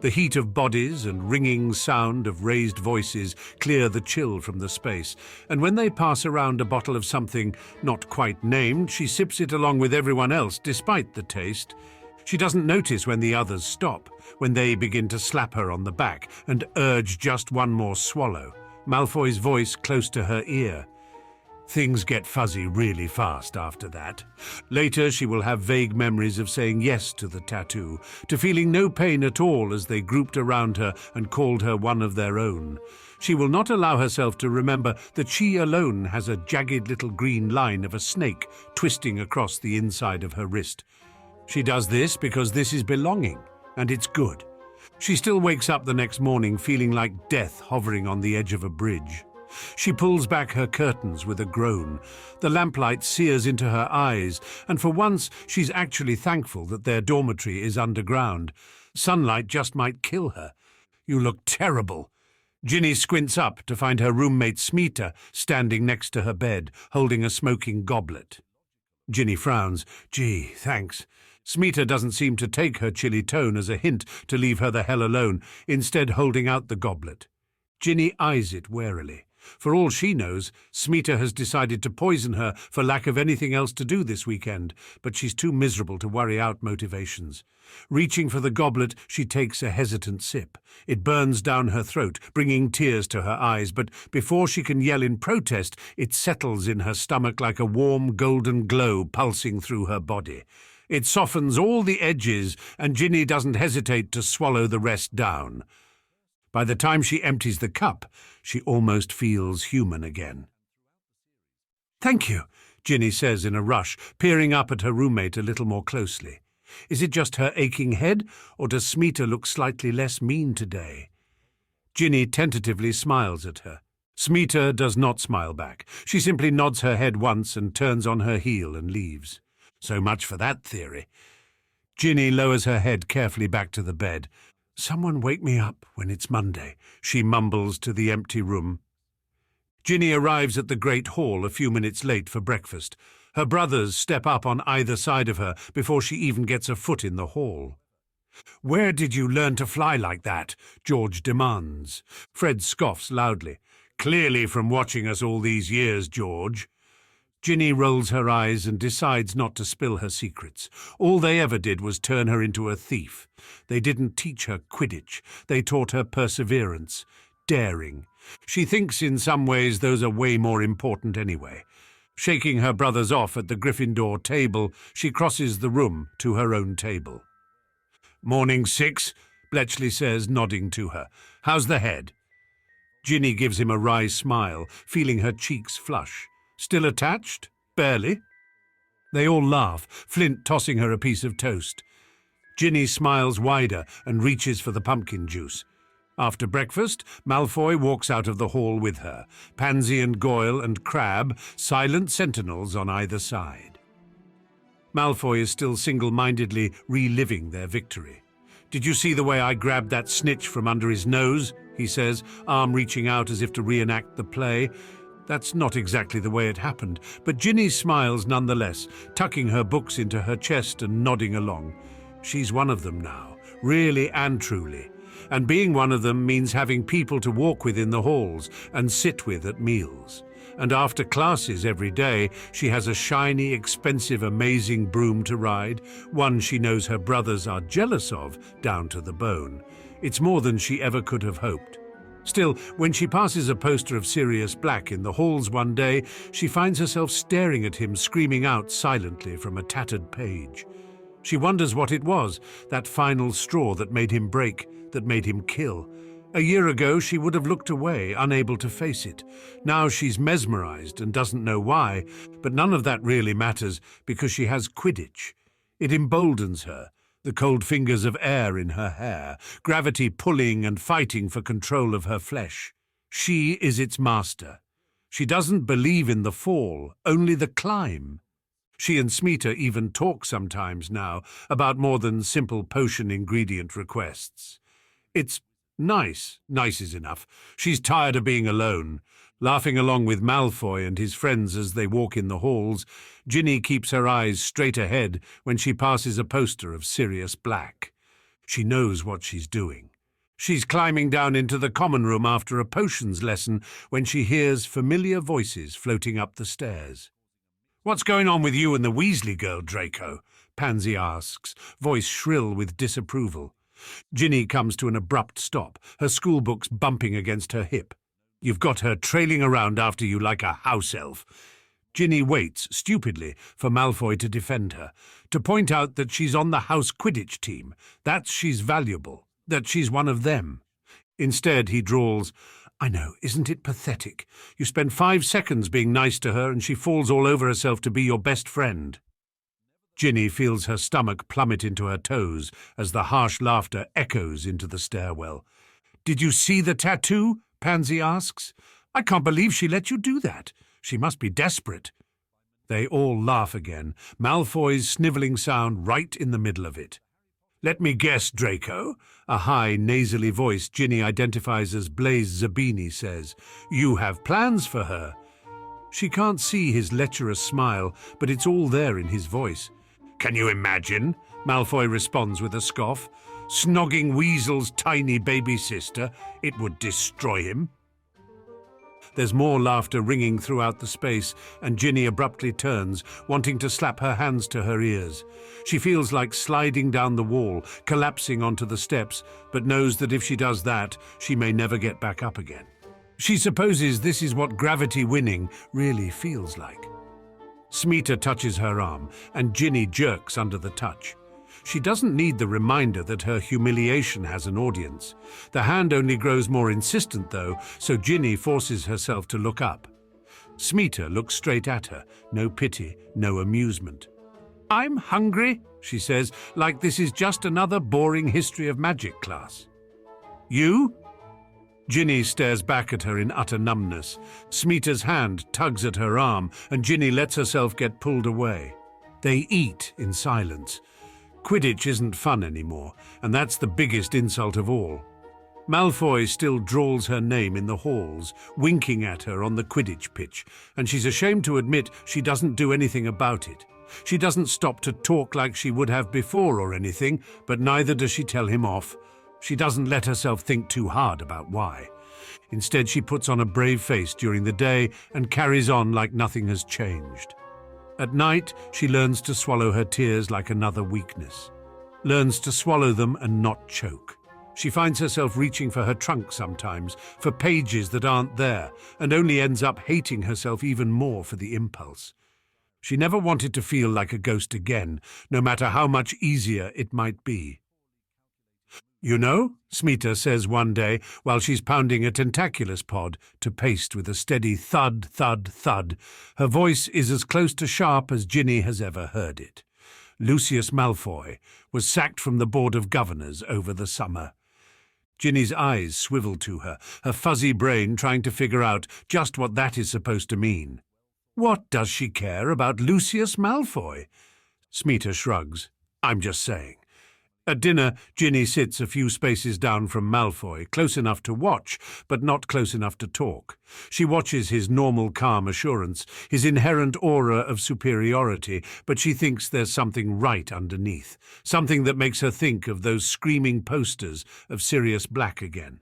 The heat of bodies and ringing sound of raised voices clear the chill from the space, and when they pass around a bottle of something not quite named, she sips it along with everyone else, despite the taste. She doesn't notice when the others stop, when they begin to slap her on the back and urge just one more swallow. Malfoy's voice close to her ear. Things get fuzzy really fast after that. Later, she will have vague memories of saying yes to the tattoo, to feeling no pain at all as they grouped around her and called her one of their own. She will not allow herself to remember that she alone has a jagged little green line of a snake twisting across the inside of her wrist. She does this because this is belonging, and it's good. She still wakes up the next morning feeling like death hovering on the edge of a bridge. She pulls back her curtains with a groan. The lamplight sears into her eyes, and for once she's actually thankful that their dormitory is underground. Sunlight just might kill her. "You look terrible." Ginny squints up to find her roommate Smita standing next to her bed, holding a smoking goblet. Ginny frowns. "Gee, thanks." Smita doesn't seem to take her chilly tone as a hint to leave her the hell alone, instead holding out the goblet. Ginny eyes it warily. For all she knows, Smita has decided to poison her for lack of anything else to do this weekend, but she's too miserable to worry out motivations. Reaching for the goblet, she takes a hesitant sip. It burns down her throat, bringing tears to her eyes, but before she can yell in protest, it settles in her stomach like a warm golden glow pulsing through her body. It softens all the edges, and Ginny doesn't hesitate to swallow the rest down. By the time she empties the cup, she almost feels human again. "Thank you," Ginny says in a rush, peering up at her roommate a little more closely. Is it just her aching head, or does Smita look slightly less mean today? Ginny tentatively smiles at her. Smita does not smile back. She simply nods her head once and turns on her heel and leaves. So much for that theory. Ginny lowers her head carefully back to the bed. "Someone wake me up when it's Monday," she mumbles to the empty room. Ginny arrives at the great hall a few minutes late for breakfast. Her brothers step up on either side of her before she even gets a foot in the hall. "Where did you learn to fly like that?" George demands. Fred scoffs loudly. "Clearly from watching us all these years, George." Ginny rolls her eyes and decides not to spill her secrets. All they ever did was turn her into a thief. They didn't teach her Quidditch. They taught her perseverance, daring. She thinks in some ways those are way more important anyway. Shaking her brothers off at the Gryffindor table, she crosses the room to her own table. "Morning, Six," Bletchley says, nodding to her. "How's the head?" Ginny gives him a wry smile, feeling her cheeks flush. "Still attached? Barely?" They all laugh, Flint tossing her a piece of toast. Ginny smiles wider and reaches for the pumpkin juice. After breakfast, Malfoy walks out of the hall with her, Pansy and Goyle and Crabbe, silent sentinels on either side. Malfoy is still single-mindedly reliving their victory. "Did you see the way I grabbed that snitch from under his nose?" he says, arm reaching out as if to reenact the play. That's not exactly the way it happened, but Ginny smiles nonetheless, tucking her books into her chest and nodding along. She's one of them now, really and truly. And being one of them means having people to walk with in the halls and sit with at meals. And after classes every day, she has a shiny, expensive, amazing broom to ride, one she knows her brothers are jealous of, down to the bone. It's more than she ever could have hoped. Still, when she passes a poster of Sirius Black in the halls one day, she finds herself staring at him screaming out silently from a tattered page. She wonders what it was, that final straw that made him break, that made him kill. A year ago, she would have looked away, unable to face it. Now she's mesmerized and doesn't know why, but none of that really matters because she has Quidditch. It emboldens her. The cold fingers of air in her hair, gravity pulling and fighting for control of her flesh. She is its master. She doesn't believe in the fall, only the climb. She and Smita even talk sometimes now about more than simple potion ingredient requests. It's nice is enough. She's tired of being alone. Laughing along with Malfoy and his friends as they walk in the halls, Ginny keeps her eyes straight ahead when she passes a poster of Sirius Black. She knows what she's doing. She's climbing down into the common room after a potions lesson when she hears familiar voices floating up the stairs. "What's going on with you and the Weasley girl, Draco?" Pansy asks, voice shrill with disapproval. Ginny comes to an abrupt stop, her schoolbooks bumping against her hip. "You've got her trailing around after you like a house elf." Ginny waits, stupidly, for Malfoy to defend her, to point out that she's on the house Quidditch team, that she's valuable, that she's one of them. Instead, he drawls, "I know, isn't it pathetic? You spend 5 seconds being nice to her and she falls all over herself to be your best friend." Ginny feels her stomach plummet into her toes as the harsh laughter echoes into the stairwell. "Did you see the tattoo?" Pansy asks. "I can't believe she let you do that. She must be desperate." They all laugh again, Malfoy's snivelling sound right in the middle of it. "Let me guess, Draco," a high, nasally voice Ginny identifies as Blaise Zabini says. "You have plans for her." She can't see his lecherous smile, but it's all there in his voice. "Can you imagine?" Malfoy responds with a scoff. "Snogging Weasel's tiny baby sister. It would destroy him." There's more laughter ringing throughout the space, and Ginny abruptly turns, wanting to slap her hands to her ears. She feels like sliding down the wall, collapsing onto the steps, but knows that if she does that, she may never get back up again. She supposes this is what gravity winning really feels like. Smeeta touches her arm, and Ginny jerks under the touch. She doesn't need the reminder that her humiliation has an audience. The hand only grows more insistent, though, so Ginny forces herself to look up. Smeeta looks straight at her, no pity, no amusement. "I'm hungry," she says, like this is just another boring history of magic class. "You?" Ginny stares back at her in utter numbness. Smeeta's hand tugs at her arm, and Ginny lets herself get pulled away. They eat in silence. Quidditch isn't fun anymore, and that's the biggest insult of all. Malfoy still drawls her name in the halls, winking at her on the Quidditch pitch, and she's ashamed to admit she doesn't do anything about it. She doesn't stop to talk like she would have before or anything, but neither does she tell him off. She doesn't let herself think too hard about why. Instead, she puts on a brave face during the day and carries on like nothing has changed. At night, she learns to swallow her tears like another weakness. Learns to swallow them and not choke. She finds herself reaching for her trunk sometimes, for pages that aren't there, and only ends up hating herself even more for the impulse. She never wanted to feel like a ghost again, no matter how much easier it might be. "You know," Smeeta says one day while she's pounding a tentaculus pod to paste with a steady thud, thud, thud. Her voice is as close to sharp as Ginny has ever heard it. "Lucius Malfoy was sacked from the Board of Governors over the summer." Ginny's eyes swivel to her, her fuzzy brain trying to figure out just what that is supposed to mean. What does she care about Lucius Malfoy? Smeeta shrugs. "I'm just saying." At dinner, Ginny sits a few spaces down from Malfoy, close enough to watch, but not close enough to talk. She watches his normal calm assurance, his inherent aura of superiority, but she thinks there's something right underneath, something that makes her think of those screaming posters of Sirius Black again.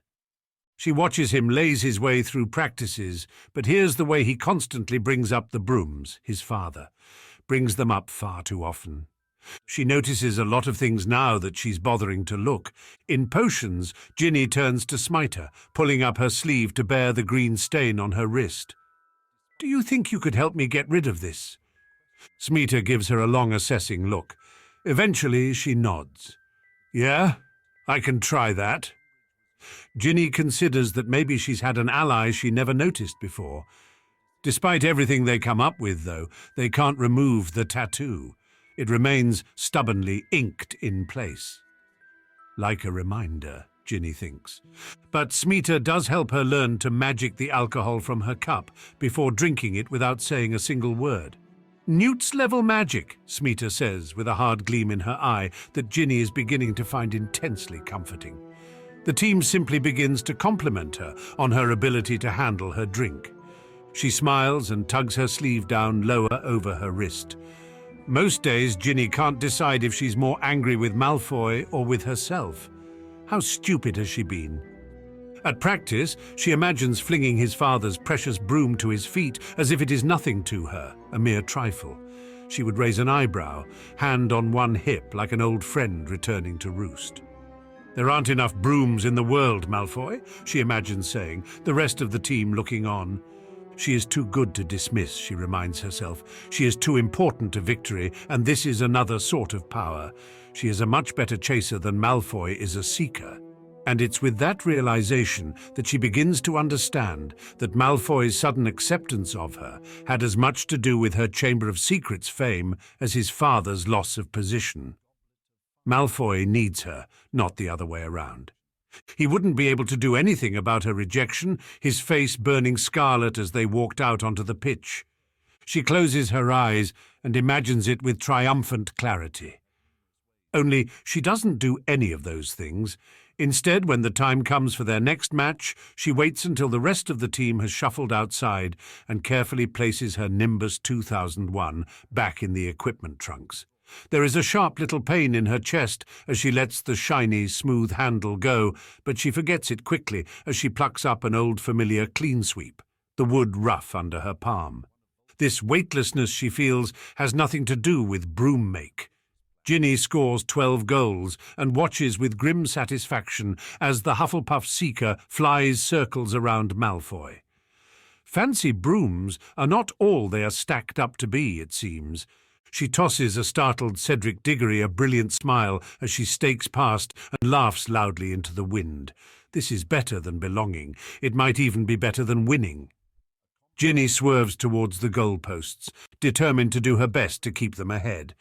She watches him laze his way through practices, but here's the way he constantly brings up the brooms, his father. Brings them up far too often. She notices a lot of things now that she's bothering to look. In potions, Ginny turns to Smeeta, pulling up her sleeve to bear the green stain on her wrist. "Do you think you could help me get rid of this?" Smeeta gives her a long assessing look. Eventually she nods. "Yeah, I can try that." Ginny considers that maybe she's had an ally she never noticed before. Despite everything they come up with, though, they can't remove the tattoo. It remains stubbornly inked in place. Like a reminder, Ginny thinks. But Smeeta does help her learn to magic the alcohol from her cup before drinking it without saying a single word. "Newt's-level magic," Smeeta says with a hard gleam in her eye that Ginny is beginning to find intensely comforting. The team simply begins to compliment her on her ability to handle her drink. She smiles and tugs her sleeve down lower over her wrist. Most days, Ginny can't decide if she's more angry with Malfoy or with herself. How stupid has she been? At practice, she imagines flinging his father's precious broom to his feet as if it is nothing to her, a mere trifle. She would raise an eyebrow, hand on one hip like an old friend returning to roost. "There aren't enough brooms in the world, Malfoy," she imagines saying, the rest of the team looking on. She is too good to dismiss, she reminds herself. She is too important to victory, and this is another sort of power. She is a much better chaser than Malfoy is a seeker. And it's with that realization that she begins to understand that Malfoy's sudden acceptance of her had as much to do with her Chamber of Secrets fame as his father's loss of position. Malfoy needs her, not the other way around. He wouldn't be able to do anything about her rejection, his face burning scarlet as they walked out onto the pitch. She closes her eyes and imagines it with triumphant clarity. Only she doesn't do any of those things. Instead, when the time comes for their next match, she waits until the rest of the team has shuffled outside and carefully places her Nimbus 2001 back in the equipment trunks. There is a sharp little pain in her chest as she lets the shiny, smooth handle go, but she forgets it quickly as she plucks up an old familiar clean sweep, the wood rough under her palm. This weightlessness she feels has nothing to do with broom make. Ginny scores 12 goals and watches with grim satisfaction as the Hufflepuff Seeker flies circles around Malfoy. Fancy brooms are not all they are stacked up to be, it seems. She tosses a startled Cedric Diggory a brilliant smile as she stakes past and laughs loudly into the wind. This is better than belonging. It might even be better than winning. Ginny swerves towards the goalposts, determined to do her best to keep them ahead.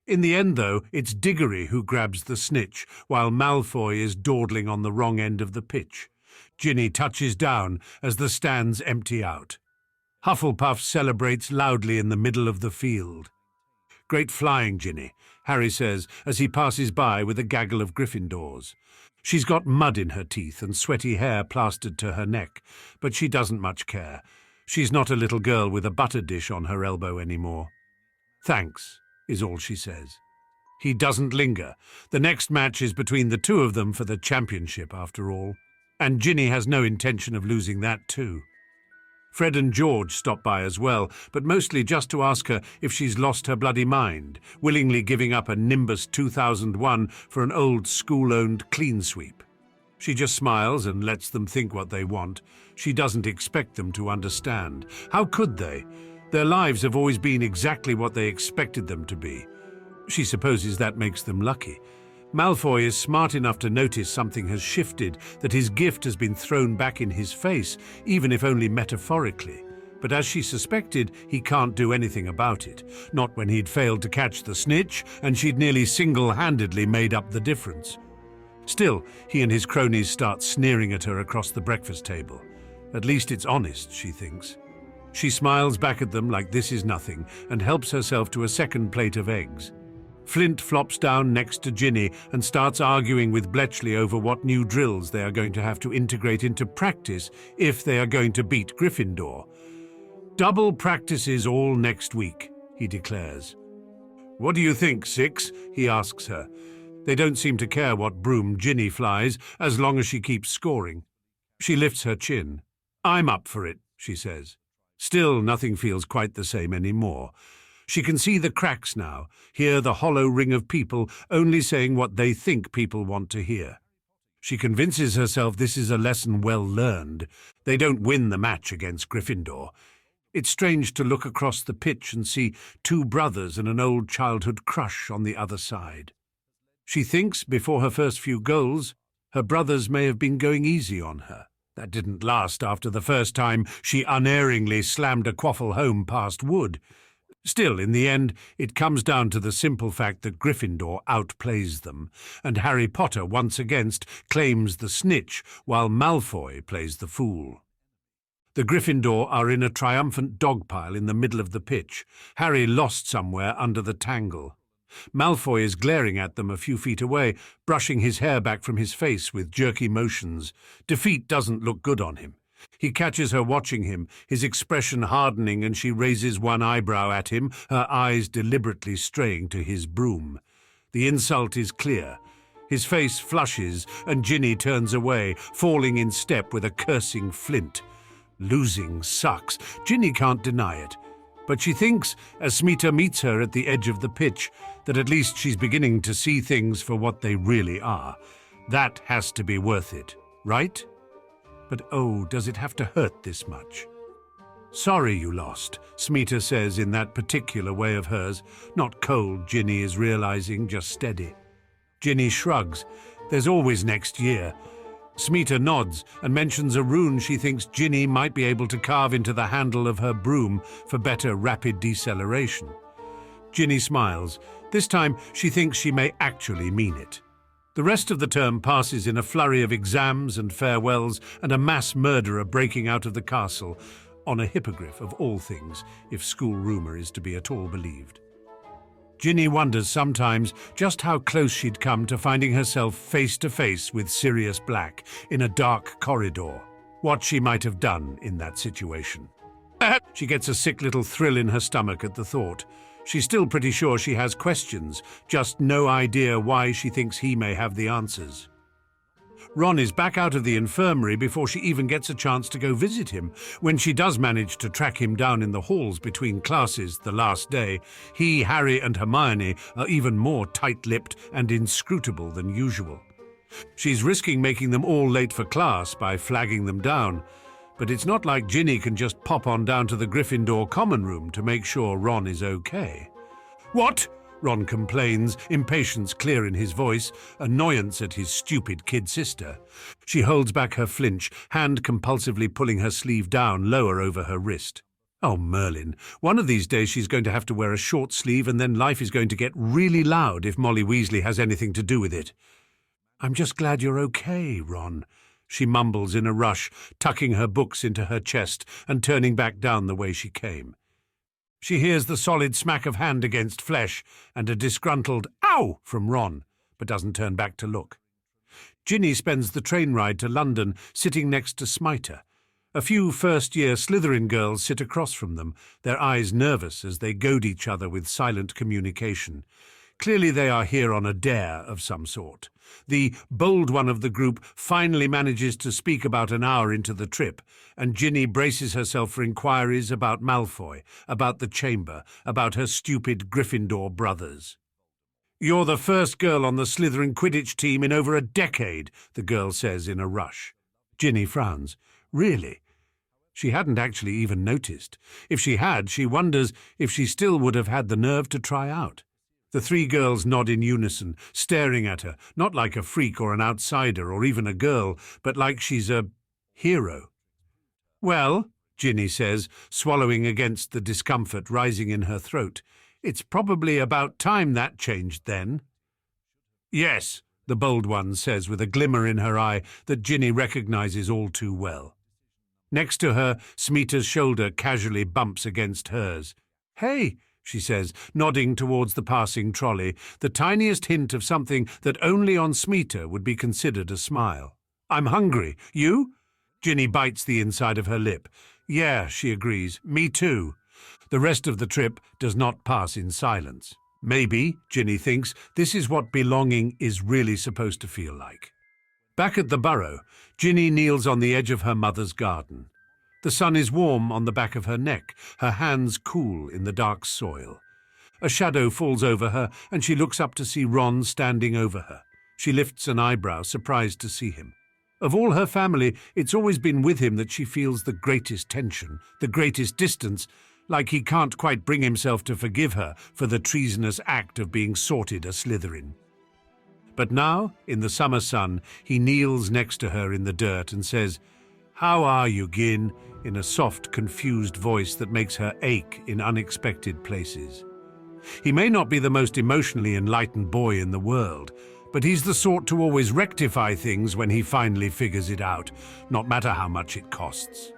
In the end, though, it's Diggory who grabs the snitch, while Malfoy is dawdling on the wrong end of the pitch. Ginny touches down as the stands empty out. Hufflepuff celebrates loudly in the middle of the field. "Great flying, Ginny," Harry says as he passes by with a gaggle of Gryffindors. She's got mud in her teeth and sweaty hair plastered to her neck, but she doesn't much care. She's not a little girl with a butter dish on her elbow anymore. "Thanks," is all she says. He doesn't linger. The next match is between the two of them for the championship, after all. And Ginny has no intention of losing that too. Fred and George stop by as well, but mostly just to ask her if she's lost her bloody mind, willingly giving up a Nimbus 2001 for an old school-owned clean sweep. She just smiles and lets them think what they want. She doesn't expect them to understand. How could they? Their lives have always been exactly what they expected them to be. She supposes that makes them lucky. Malfoy is smart enough to notice something has shifted, that his gift has been thrown back in his face, even if only metaphorically. But as she suspected, he can't do anything about it. Not when he'd failed to catch the snitch, and she'd nearly single-handedly made up the difference. Still, he and his cronies start sneering at her across the breakfast table. At least it's honest, she thinks. She smiles back at them like this is nothing, and helps herself to a second plate of eggs. Flint flops down next to Ginny and starts arguing with Bletchley over what new drills they are going to have to integrate into practice if they are going to beat Gryffindor. "Double practices all next week," he declares. "What do you think, Six?" he asks her. They don't seem to care what broom Ginny flies, as long as she keeps scoring. She lifts her chin. "I'm up for it," she says. Still, nothing feels quite the same anymore. She can see the cracks now, hear the hollow ring of people only saying what they think people want to hear. She convinces herself this is a lesson well learned. They don't win the match against Gryffindor. It's strange to look across the pitch and see two brothers and an old childhood crush on the other side. She thinks, before her first few goals, her brothers may have been going easy on her. That didn't last after the first time she unerringly slammed a quaffle home past Wood. Still, in the end, it comes down to the simple fact that Gryffindor outplays them, and Harry Potter once again claims the snitch while Malfoy plays the fool. The Gryffindor are in a triumphant dogpile in the middle of the pitch, Harry lost somewhere under the tangle. Malfoy is glaring at them a few feet away, brushing his hair back from his face with jerky motions. Defeat doesn't look good on him. He catches her watching him, his expression hardening, and she raises one eyebrow at him, her eyes deliberately straying to his broom. The insult is clear. His face flushes, and Ginny turns away, falling in step with a cursing Flint. Losing sucks. Ginny can't deny it. But she thinks, as Smita meets her at the edge of the pitch, that at least she's beginning to see things for what they really are. That has to be worth it, right? But oh, does it have to hurt this much? "Sorry you lost," Smeeta says in that particular way of hers. Not cold, Ginny is realizing, just steady. Ginny shrugs. There's always next year. Smeeta nods and mentions a rune she thinks Ginny might be able to carve into the handle of her broom for better rapid deceleration. Ginny smiles. This time she thinks she may actually mean it. The rest of the term passes in a flurry of exams and farewells and a mass murderer breaking out of the castle, on a hippogriff of all things, if school rumour is to be at all believed. Ginny wonders sometimes just how close she'd come to finding herself face to face with Sirius Black in a dark corridor. What she might have done in that situation. She gets a sick little thrill in her stomach at the thought. She's still pretty sure she has questions, just no idea why she thinks he may have the answers. Ron is back out of the infirmary before she even gets a chance to go visit him. When she does manage to track him down in the halls between classes the last day, he, Harry and Hermione are even more tight-lipped and inscrutable than usual. She's risking making them all late for class by flagging them down, but it's not like Ginny can just pop on down to the Gryffindor common room to make sure Ron is okay. "What?" Ron complains, impatience clear in his voice, annoyance at his stupid kid sister. She holds back her flinch, hand compulsively pulling her sleeve down lower over her wrist. Oh, Merlin, one of these days she's going to have to wear a short sleeve and then life is going to get really loud if Molly Weasley has anything to do with it. "I'm just glad you're okay, Ron," she mumbles in a rush, tucking her books into her chest and turning back down the way she came. She hears the solid smack of hand against flesh and a disgruntled "ow" from Ron, but doesn't turn back to look. Ginny spends the train ride to London sitting next to Smeeta. A few first-year Slytherin girls sit across from them, their eyes nervous as they goad each other with silent communication. Clearly they are here on a dare of some sort. The bold one of the group finally manages to speak about an hour into the trip, and Ginny braces herself for inquiries about Malfoy, about the chamber, about her stupid Gryffindor brothers. "You're the first girl on the Slytherin Quidditch team in over a decade," the girl says in a rush. Ginny frowns. Really? She hadn't actually even noticed. If she had, she wonders if she still would have had the nerve to try out. The three girls nod in unison, staring at her, not like a freak or an outsider or even a girl, but like she's a hero. "Well," Ginny says, swallowing against the discomfort rising in her throat, "it's probably about time that changed then." "Yes," the bold one says with a glimmer in her eye that Ginny recognizes all too well. Next to her, Smeeta's shoulder casually bumps against hers. "Hey," she says, nodding towards the passing trolley, the tiniest hint of something that only on Smeeta would be considered a smile. "I'm hungry. You?" Ginny bites the inside of her lip. "Yeah," she agrees. "Me too." The rest of the trip does not pass in silence. Maybe, Ginny thinks, this is what belonging is really supposed to feel like. Back at the burrow, Ginny kneels on the edge of her mother's garden. The sun is warm on the back of her neck, her hands cool in the dark soil. A shadow falls over her, and she looks up to see Ron standing over her. She lifts an eyebrow, surprised to see him. Of all her family, it's always been with him that she feels the greatest tension, the greatest distance, like he can't quite bring himself to forgive her for the treasonous act of being sorted a Slytherin. But now, in the summer sun, he kneels next to her in the dirt and says, "How are you, Gin?" in a soft, confused voice that makes her ache in unexpected places. He may not be the most emotionally enlightened boy in the world, but he's the sort to always rectify things when he finally figures it out, no matter how much it costs.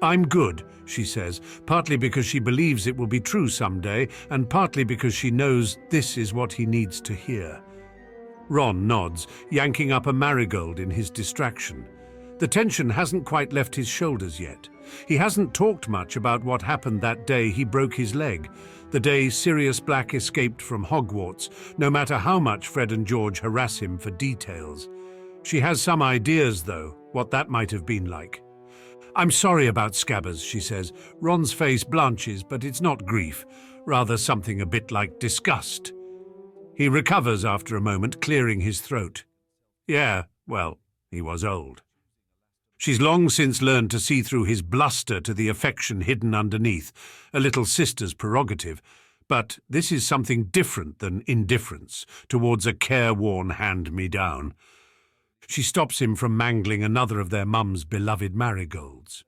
"I'm good," she says, partly because she believes it will be true someday, and partly because she knows this is what he needs to hear. Ron nods, yanking up a marigold in his distraction. The tension hasn't quite left his shoulders yet. He hasn't talked much about what happened that day he broke his leg, the day Sirius Black escaped from Hogwarts, no matter how much Fred and George harass him for details. She has some ideas, though, what that might have been like. "I'm sorry about Scabbers," she says. Ron's face blanches, but it's not grief, rather something a bit like disgust. He recovers after a moment, clearing his throat. Yeah, well, he was old. She's long since learned to see through his bluster to the affection hidden underneath, a little sister's prerogative. But this is something different than indifference towards a careworn hand-me-down. She stops him from mangling another of their mum's beloved marigolds.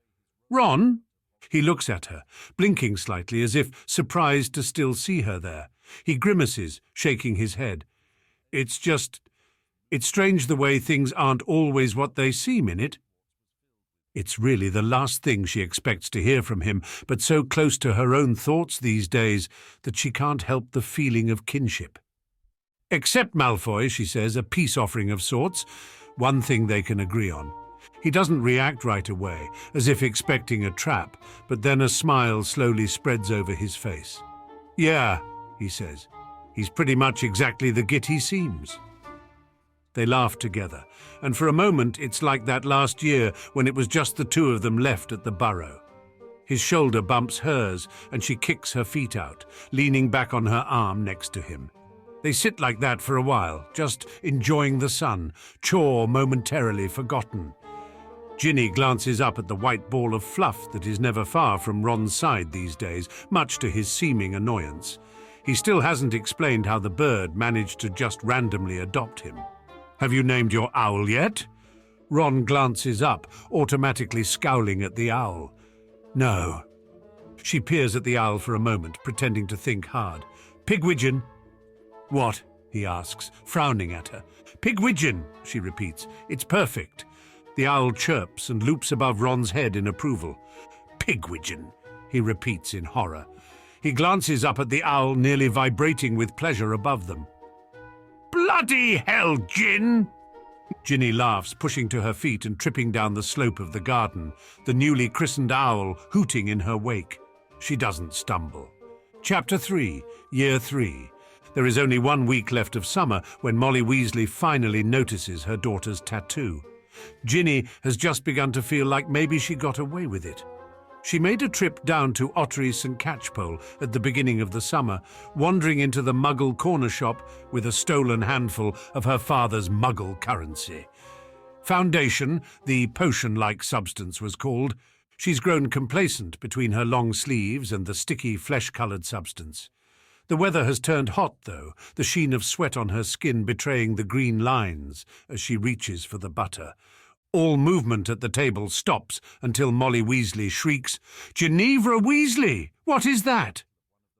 "Ron?" He looks at her, blinking slightly as if surprised to still see her there. He grimaces, shaking his head. It's strange the way things aren't always what they seem, innit? It's really the last thing she expects to hear from him, but so close to her own thoughts these days that she can't help the feeling of kinship. "Accept Malfoy," she says, "a peace offering of sorts. One thing they can agree on." He doesn't react right away, as if expecting a trap, but then a smile slowly spreads over his face. "Yeah," he says. "He's pretty much exactly the git he seems." They laugh together, and for a moment it's like that last year when it was just the two of them left at the Burrow. His shoulder bumps hers, and she kicks her feet out, leaning back on her arm next to him. They sit like that for a while, just enjoying the sun, chore momentarily forgotten. Ginny glances up at the white ball of fluff that is never far from Ron's side these days, much to his seeming annoyance. He still hasn't explained how the bird managed to just randomly adopt him. "Have you named your owl yet?" Ron glances up, automatically scowling at the owl. "No." She peers at the owl for a moment, pretending to think hard. "Pigwidgeon." "What?" he asks, frowning at her. "Pigwidgeon," she repeats. "It's perfect." The owl chirps and loops above Ron's head in approval. "Pigwidgeon," he repeats in horror. He glances up at the owl, nearly vibrating with pleasure above them. "Bloody hell, Gin!" Ginny laughs, pushing to her feet and tripping down the slope of the garden, the newly christened owl hooting in her wake. She doesn't stumble. Chapter 3, Year 3. There is only 1 week left of summer when Molly Weasley finally notices her daughter's tattoo. Ginny has just begun to feel like maybe she got away with it. She made a trip down to Ottery St. Catchpole at the beginning of the summer, wandering into the Muggle corner shop with a stolen handful of her father's Muggle currency. Foundation, the potion-like substance was called. She's grown complacent between her long sleeves and the sticky, flesh-coloured substance. The weather has turned hot, though, the sheen of sweat on her skin betraying the green lines as she reaches for the butter. All movement at the table stops until Molly Weasley shrieks, "Ginevra Weasley! What is that?"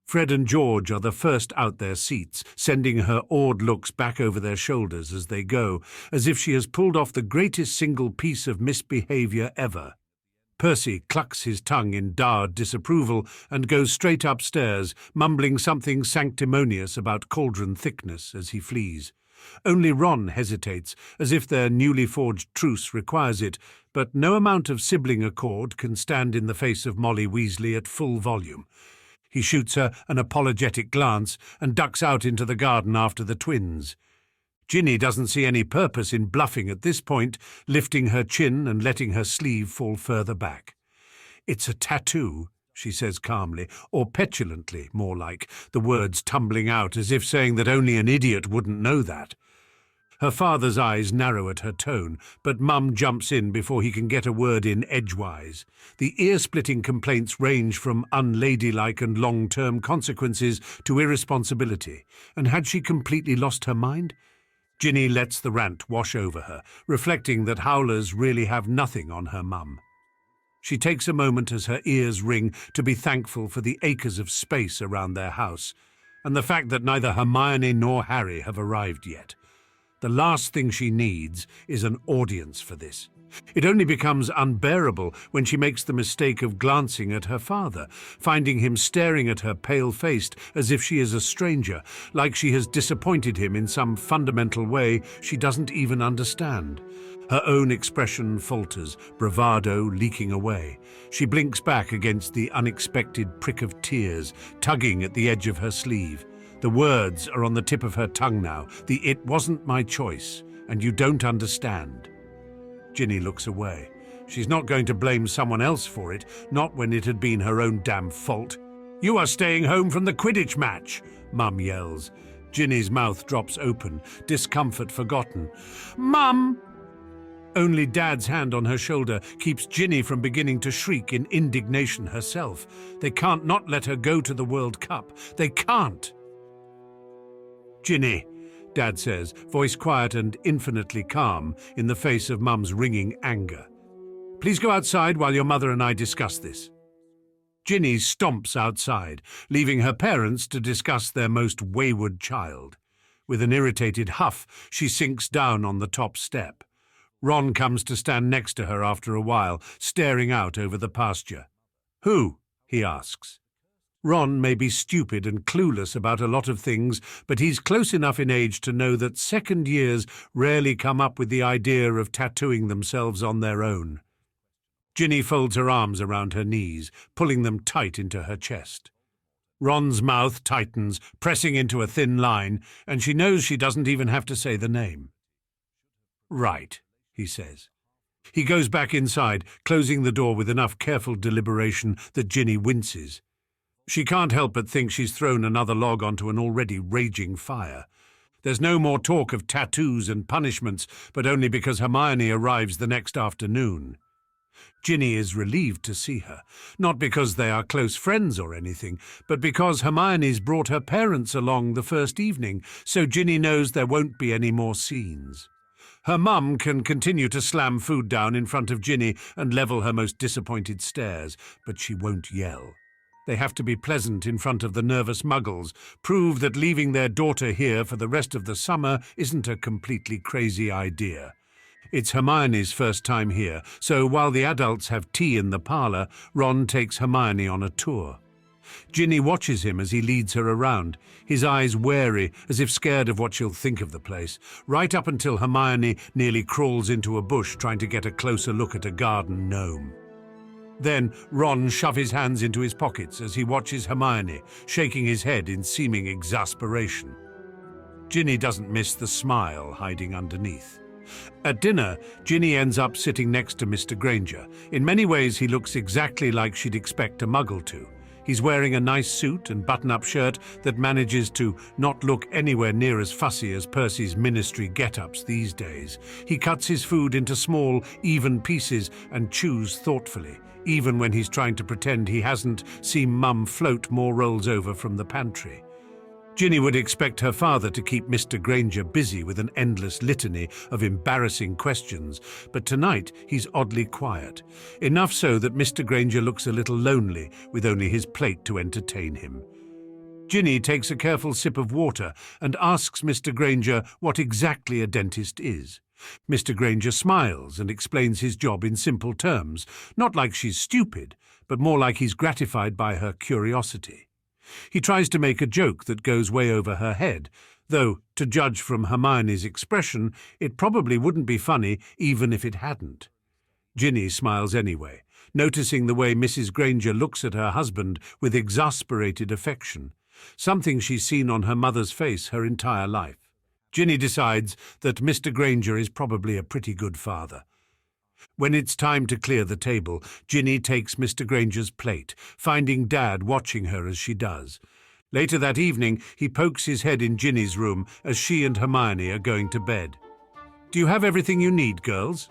Fred and George are the first out their seats, sending her awed looks back over their shoulders as they go, as if she has pulled off the greatest single piece of misbehaviour ever. Percy clucks his tongue in dour disapproval and goes straight upstairs, mumbling something sanctimonious about cauldron thickness as he flees. Only Ron hesitates, as if their newly forged truce requires it, but no amount of sibling accord can stand in the face of Molly Weasley at full volume. He shoots her an apologetic glance and ducks out into the garden after the twins. Ginny doesn't see any purpose in bluffing at this point, lifting her chin and letting her sleeve fall further back. "It's a tattoo," she says calmly, or petulantly, more like, the words tumbling out as if saying that only an idiot wouldn't know that. Her father's eyes narrow at her tone, but Mum jumps in before he can get a word in edgewise. The ear-splitting complaints range from unladylike and long-term consequences to irresponsibility, and had she completely lost her mind? Ginny lets the rant wash over her, reflecting that howlers really have nothing on her mum. She takes a moment as her ears ring to be thankful for the acres of space around their house, and the fact that neither Hermione nor Harry have arrived yet. The last thing she needs is an audience for this. It only becomes unbearable when she makes the mistake of glancing at her father, finding him staring at her pale-faced as if she is a stranger, like she has disappointed him in some fundamental way she doesn't even understand. Her own expression falters, bravado leaking away. She blinks back against the unexpected prick of tears, tugging at the edge of her sleeve. The words are on the tip of her tongue now, the "it wasn't my choice, and you don't understand." Ginny looks away. She's not going to blame someone else for it, not when it had been her own damn fault. "You are staying home from the Quidditch match," Mum yells. Ginny's mouth drops open, discomfort forgotten. "Mum!" Only Dad's hand on her shoulder keeps Ginny from beginning to shriek in indignation herself. They can't not let her go to the World Cup. They can't. "Ginny," Dad says, voice quiet and infinitely calm in the face of Mum's ringing anger. "Please go outside while your mother and I discuss this." Ginny stomps outside, leaving her parents to discuss their most wayward child. With an irritated huff, she sinks down on the top step. Ron comes to stand next to her after a while, staring out over the pasture. "Who?" he asks. Ron may be stupid and clueless about a lot of things, but he's close enough in age to know that second years rarely come up with the idea of tattooing themselves on their own. Ginny folds her arms around her knees, pulling them tight into her chest. Ron's mouth tightens, pressing into a thin line, and she knows she doesn't even have to say the name. "Right," he says. He goes back inside, closing the door with enough careful deliberation that Ginny winces. She can't help but think she's thrown another log onto an already raging fire. There's no more talk of tattoos and punishments, but only because Hermione arrives the next afternoon. Ginny is relieved to see her, not because they are close friends or anything, but because Hermione's brought her parents along the first evening, so Ginny knows there won't be any more scenes. Her mum can continue to slam food down in front of Ginny and level her most disappointed stares, but she won't yell. They have to be pleasant in front of the nervous muggles, prove that leaving their daughter here for the rest of the summer isn't a completely crazy idea. It's Hermione's first time here, so while the adults have tea in the parlour, Ron takes Hermione on a tour. Ginny watches him as he leads her around, his eyes wary, as if scared of what she'll think of the place, right up until Hermione nearly crawls into a bush trying to get a closer look at a garden gnome. Then Ron shoves his hands into his pockets as he watches Hermione, shaking his head in seeming exasperation. Ginny doesn't miss the smile hiding underneath. At dinner, Ginny ends up sitting next to Mr. Granger. In many ways, he looks exactly like she'd expect a muggle to. He's wearing a nice suit and button-up shirt that manages to not look anywhere near as fussy as Percy's ministry get-ups these days. He cuts his food into small, even pieces and chews thoughtfully, even when he's trying to pretend he hasn't seen Mum float more rolls over from the pantry. Ginny would expect her father to keep Mr. Granger busy with an endless litany of embarrassing questions, but tonight he's oddly quiet, enough so that Mr. Granger looks a little lonely with only his plate to entertain him. Ginny takes a careful sip of water and asks Mr. Granger what exactly a dentist is. Mr. Granger smiles and explains his job in simple terms, not like she's stupid, but more like he's gratified by her curiosity. He tries to make a joke that goes way over her head, though, to judge from Hermione's expression, it probably wouldn't be funny even if it hadn't. Ginny smiles anyway, noticing the way Mrs. Granger looks at her husband with exasperated affection, something she's seen on her mother's face her entire life. Ginny decides that Mr. Granger is probably a pretty good father. When it's time to clear the table, Ginny takes Mr. Granger's plate, finding Dad watching her as she does. Later that evening, he pokes his head in Ginny's room as she and Hermione are going to bed. "Do you have everything you need, girls?"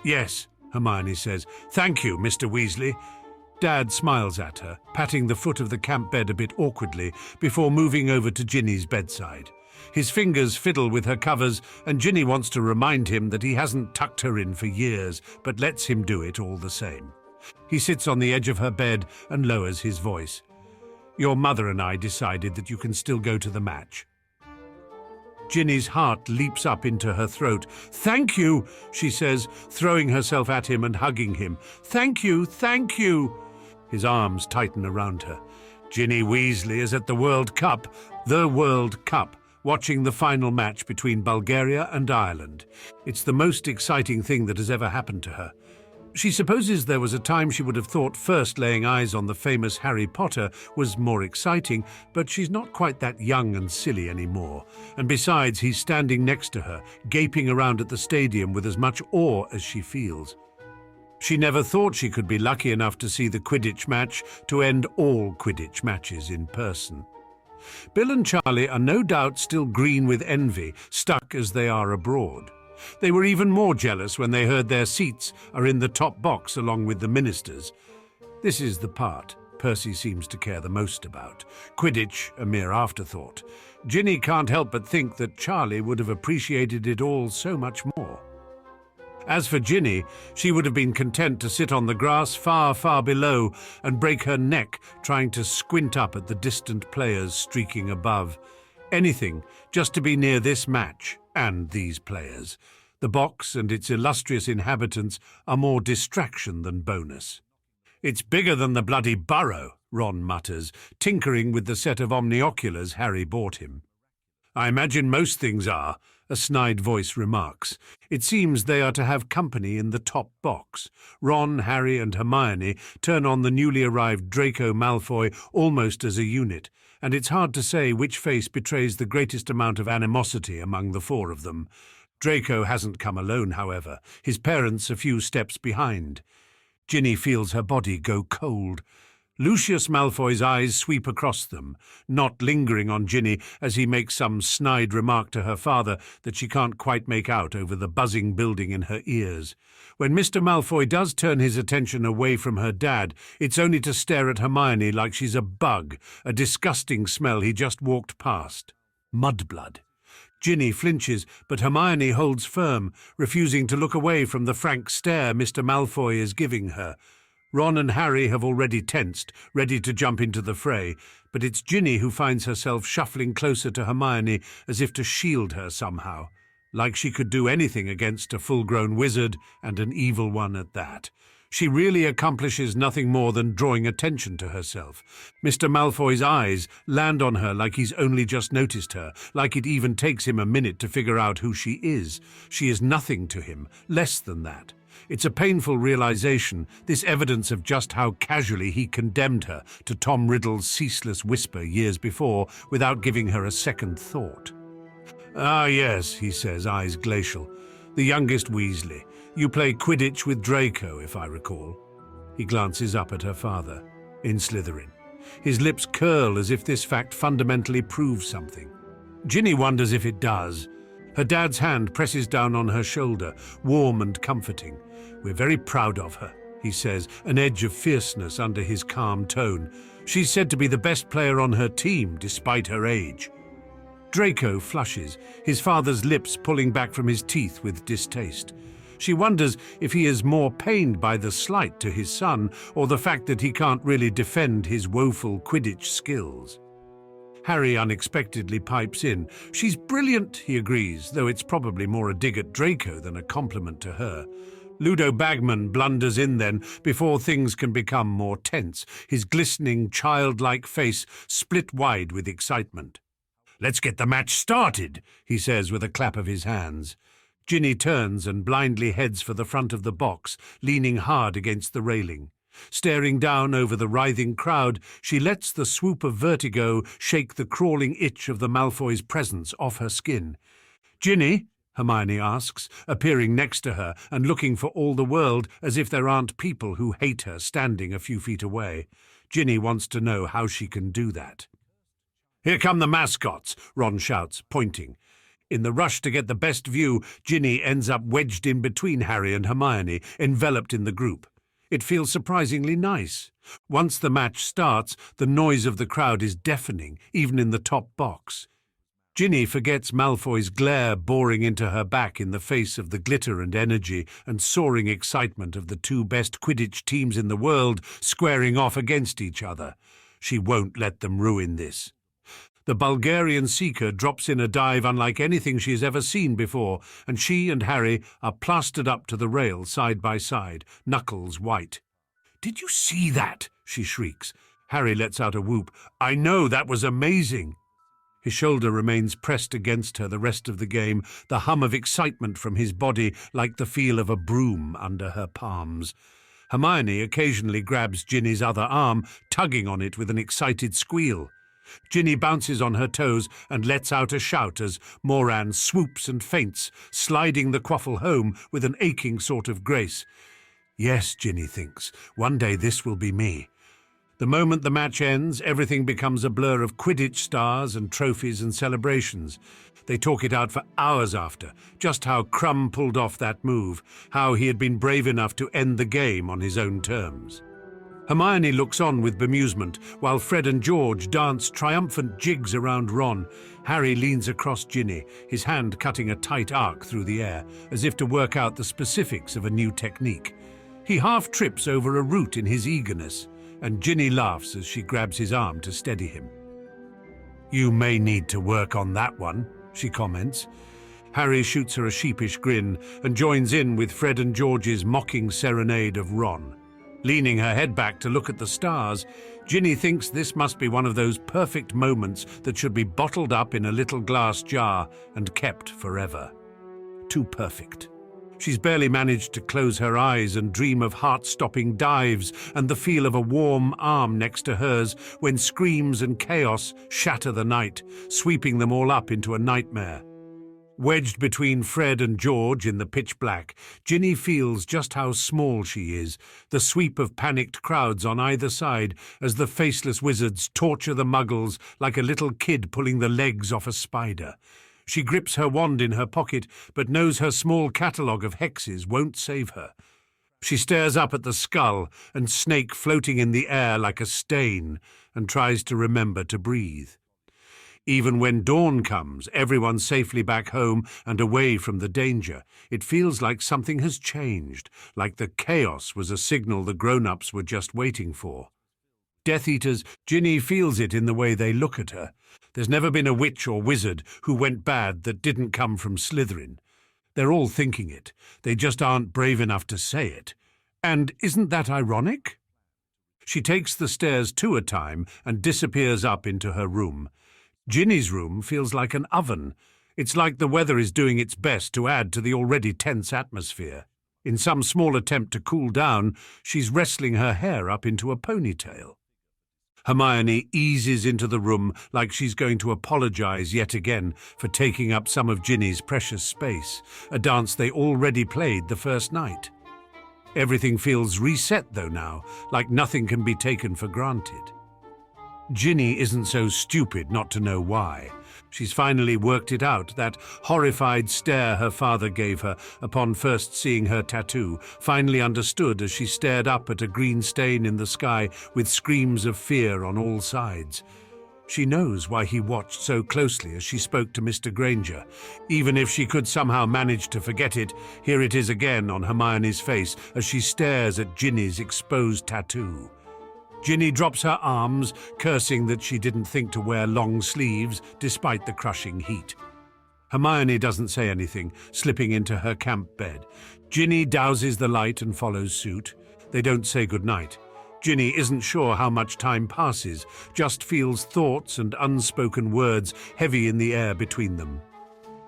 "Yes," Hermione says. "Thank you, Mr. Weasley." Dad smiles at her, patting the foot of the camp bed a bit awkwardly before moving over to Ginny's bedside. His fingers fiddle with her covers, and Ginny wants to remind him that he hasn't tucked her in for years, but lets him do it all the same. He sits on the edge of her bed and lowers his voice. "Your mother and I decided that you can still go to the match." Ginny's heart leaps up into her throat. "Thank you," she says, throwing herself at him and hugging him. "Thank you, thank you." His arms tighten around her. Ginny Weasley is at the World Cup, watching the final match between Bulgaria and Ireland. It's the most exciting thing that has ever happened to her. She supposes there was a time she would have thought first laying eyes on the famous Harry Potter was more exciting, but she's not quite that young and silly anymore. And besides, he's standing next to her, gaping around at the stadium with as much awe as she feels. She never thought she could be lucky enough to see the Quidditch match to end all Quidditch matches in person. Bill and Charlie are no doubt still green with envy, stuck as they are abroad. They were even more jealous when they heard their seats are in the top box along with the ministers. This is the part Percy seems to care the most about. Quidditch, a mere afterthought. Ginny can't help but think that Charlie would have appreciated it all so much more. As for Ginny, she would have been content to sit on the grass far, far below and break her neck trying to squint up at the distant players streaking above. Anything just to be near this match and these players. The box and its illustrious inhabitants are more distraction than bonus. "It's bigger than the bloody burrow," Ron mutters, tinkering with the set of omnioculars Harry bought him. "I imagine most things are," a snide voice remarks. It seems they are to have company in the top box. Ron, Harry and Hermione turn on the newly arrived Draco Malfoy almost as a unit, and it's hard to say which face betrays the greatest amount of animosity among the four of them. Draco hasn't come alone, however, his parents a few steps behind. Ginny feels her body go cold. Lucius Malfoy's eyes sweep across them, not lingering on Ginny as he makes some snide remark to her father that she can't quite make out over the buzzing building in her ears. When Mr. Malfoy does turn his attention away from her dad, it's only to stare at Hermione like she's a bug, a disgusting smell he just walked past. Mudblood. Ginny flinches, but Hermione holds firm, refusing to look away from the frank stare Mr. Malfoy is giving her. Ron and Harry have already tensed, ready to jump into the fray, but it's Ginny who finds herself shuffling closer to Hermione as if to shield her somehow, like she could do anything against a full-grown wizard and an evil one at that. She really accomplishes nothing more than drawing attention to herself. Mr. Malfoy's eyes land on her like he's only just noticed her, like it even takes him a minute to figure out who she is. She is nothing to him, less than that. It's a painful realization, this evidence of just how casually he condemned her to Tom Riddle's ceaseless whisper years before, without giving her a second thought. "Ah, yes," he says, eyes glacial. "The youngest Weasley. You play Quidditch with Draco, if I recall." He glances up at her father, in Slytherin. His lips curl as if this fact fundamentally proves something. Ginny wonders if it does. Her dad's hand presses down on her shoulder, warm and comforting. "We're very proud of her," he says, an edge of fierceness under his calm tone. "She's said to be the best player on her team, despite her age." Draco flushes, his father's lips pulling back from his teeth with distaste. She wonders if he is more pained by the slight to his son or the fact that he can't really defend his woeful Quidditch skills. Harry unexpectedly pipes in. "She's brilliant," he agrees, though it's probably more a dig at Draco than a compliment to her. Ludo Bagman blunders in then, before things can become more tense, his glistening, childlike face split wide with excitement. "Let's get the match started," he says with a clap of his hands. Ginny turns and blindly heads for the front of the box, leaning hard against the railing. Staring down over the writhing crowd, she lets the swoop of vertigo shake the crawling itch of the Malfoy's presence off her skin. "Ginny?" Hermione asks, appearing next to her and looking for all the world as if there aren't people who hate her standing a few feet away. Ginny wants to know how she can do that. "Here come the mascots," Ron shouts, pointing. In the rush to get the best view, Ginny ends up wedged in between Harry and Hermione, enveloped in the group. It feels surprisingly nice. Once the match starts, the noise of the crowd is deafening, even in the top box. Ginny forgets Malfoy's glare boring into her back in the face of the glitter and energy and soaring excitement of the two best Quidditch teams in the world squaring off against each other. She won't let them ruin this. The Bulgarian seeker drops in a dive unlike anything she has ever seen before, and she and Harry are plastered up to the rail side by side, knuckles white. "Did you see that?" she shrieks. Harry lets out a whoop. "I know, that was amazing." His shoulder remains pressed against her the rest of the game, the hum of excitement from his body like the feel of a broom under her palms. Hermione occasionally grabs Ginny's other arm, tugging on it with an excited squeal. Ginny bounces on her toes and lets out a shout as Moran swoops and feints, sliding the quaffle home with an aching sort of grace. Yes, Ginny thinks, one day this will be me. The moment the match ends, everything becomes a blur of Quidditch stars and trophies and celebrations. They talk it out for hours after, just how Crumb pulled off that move, how he had been brave enough to end the game on his own terms. Hermione looks on with bemusement, while Fred and George dance triumphant jigs around Ron. Harry leans across Ginny, his hand cutting a tight arc through the air, as if to work out the specifics of a new technique. He half trips over a root in his eagerness, and Ginny laughs as she grabs his arm to steady him. "You may need to work on that one," she comments. Harry shoots her a sheepish grin and joins in with Fred and George's mocking serenade of Ron. Leaning her head back to look at the stars, Ginny thinks this must be one of those perfect moments that should be bottled up in a little glass jar and kept forever. Too perfect. She's barely managed to close her eyes and dream of heart-stopping dives and the feel of a warm arm next to hers when screams and chaos shatter the night, sweeping them all up into a nightmare. Wedged between Fred and George in the pitch black, Ginny feels just how small she is, the sweep of panicked crowds on either side as the faceless wizards torture the muggles like a little kid pulling the legs off a spider. She grips her wand in her pocket, but knows her small catalogue of hexes won't save her. She stares up at the skull and snake floating in the air like a stain and tries to remember to breathe. Even when dawn comes, everyone safely back home and away from the danger, it feels like something has changed, like the chaos was a signal the grown-ups were just waiting for. Death Eaters, Ginny feels it in the way they look at her. There's never been a witch or wizard who went bad that didn't come from Slytherin. They're all thinking it. They just aren't brave enough to say it. And isn't that ironic? She takes the stairs two at a time and disappears up into her room. Ginny's room feels like an oven. It's like the weather is doing its best to add to the already tense atmosphere. In some small attempt to cool down, she's wrestling her hair up into a ponytail. Hermione eases into the room like she's going to apologize yet again for taking up some of Ginny's precious space, a dance they already played the first night. Everything feels reset, though, now, like nothing can be taken for granted. Ginny isn't so stupid not to know why. She's finally worked it out, that horrified stare her father gave her upon first seeing her tattoo, finally understood as she stared up at a green stain in the sky with screams of fear on all sides. She knows why he watched so closely as she spoke to Mr. Granger. Even if she could somehow manage to forget it, here it is again on Hermione's face as she stares at Ginny's exposed tattoo. Ginny drops her arms, cursing that she didn't think to wear long sleeves despite the crushing heat. Hermione doesn't say anything, slipping into her camp bed. Ginny douses the light and follows suit. They don't say goodnight. Ginny isn't sure how much time passes, just feels thoughts and unspoken words heavy in the air between them.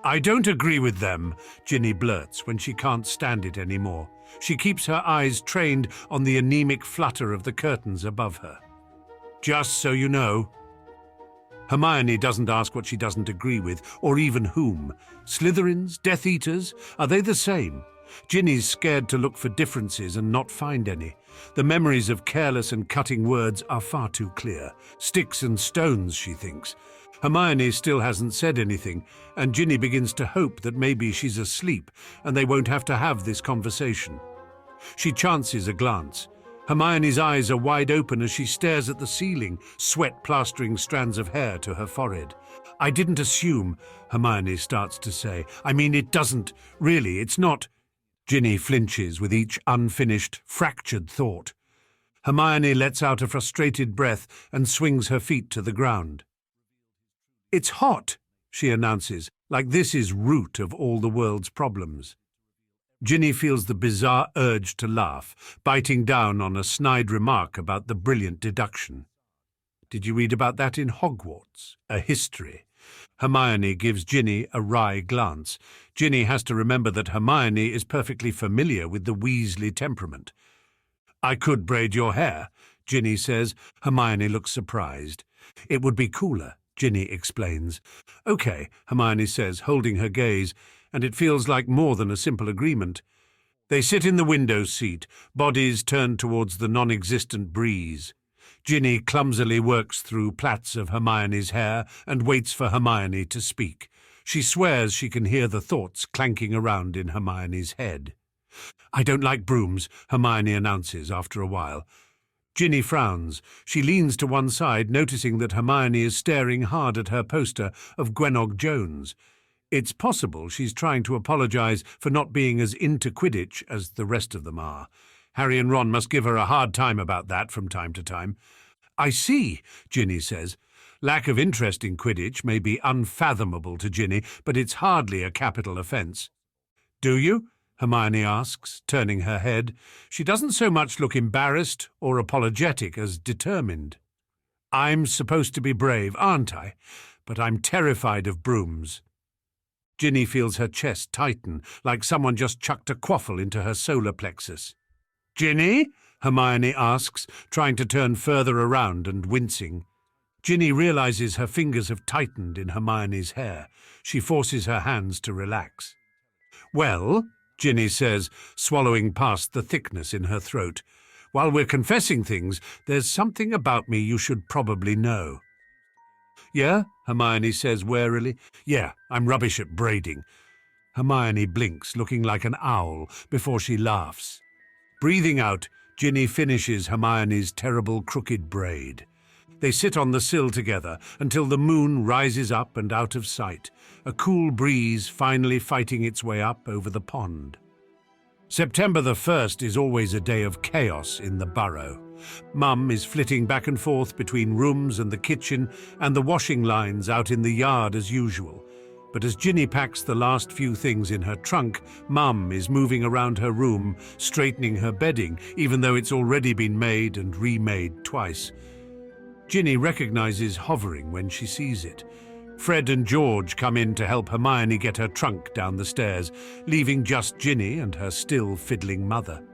"I don't agree with them," Ginny blurts when she can't stand it anymore. She keeps her eyes trained on the anemic flutter of the curtains above her. "Just so you know." Hermione doesn't ask what she doesn't agree with, or even whom. Slytherins? Death Eaters? Are they the same? Ginny's scared to look for differences and not find any. The memories of careless and cutting words are far too clear. Sticks and stones, she thinks. Hermione still hasn't said anything, and Ginny begins to hope that maybe she's asleep and they won't have to have this conversation. She chances a glance. Hermione's eyes are wide open as she stares at the ceiling, sweat plastering strands of hair to her forehead. "I didn't assume," Hermione starts to say. "I mean, it doesn't. Really, it's not." Ginny flinches with each unfinished, fractured thought. Hermione lets out a frustrated breath and swings her feet to the ground. "It's hot," she announces, like this is root of all the world's problems. Ginny feels the bizarre urge to laugh, biting down on a snide remark about the brilliant deduction. "Did you read about that in Hogwarts? A history?" Hermione gives Ginny a wry glance. Ginny has to remember that Hermione is perfectly familiar with the Weasley temperament. "I could braid your hair," Ginny says. Hermione looks surprised. "It would be cooler," Ginny explains. "Okay," Hermione says, holding her gaze, and it feels like more than a simple agreement. They sit in the window seat, bodies turned towards the non-existent breeze. Ginny clumsily works through plaits of Hermione's hair and waits for Hermione to speak. She swears she can hear the thoughts clanking around in Hermione's head. "I don't like brooms," Hermione announces after a while. Ginny frowns. She leans to one side, noticing that Hermione is staring hard at her poster of Gwenog Jones. It's possible she's trying to apologise for not being as into Quidditch as the rest of them are. Harry and Ron must give her a hard time about that from time to time. "I see," Ginny says. Lack of interest in Quidditch may be unfathomable to Ginny, but it's hardly a capital offence. "Do you?" Hermione asks, turning her head. She doesn't so much look embarrassed or apologetic as determined. "I'm supposed to be brave, aren't I? But I'm terrified of brooms." Ginny feels her chest tighten, like someone just chucked a quaffle into her solar plexus. "Ginny?" Hermione asks, trying to turn further around and wincing. Ginny realizes her fingers have tightened in Hermione's hair. She forces her hands to relax. "Well," Ginny says, swallowing past the thickness in her throat, "while we're confessing things, there's something about me you should probably know." "Yeah?" Hermione says warily. "Yeah, I'm rubbish at braiding." Hermione blinks, looking like an owl, before she laughs. Breathing out, Ginny finishes Hermione's terrible crooked braid. They sit on the sill together until the moon rises up and out of sight, a cool breeze finally fighting its way up over the pond. September the 1st is always a day of chaos in the burrow. Mum is flitting back and forth between rooms and the kitchen and the washing lines out in the yard as usual. But as Ginny packs the last few things in her trunk, Mum is moving around her room, straightening her bedding, even though it's already been made and remade twice. Ginny recognizes hovering when she sees it. Fred and George come in to help Hermione get her trunk down the stairs, leaving just Ginny and her still fiddling mother.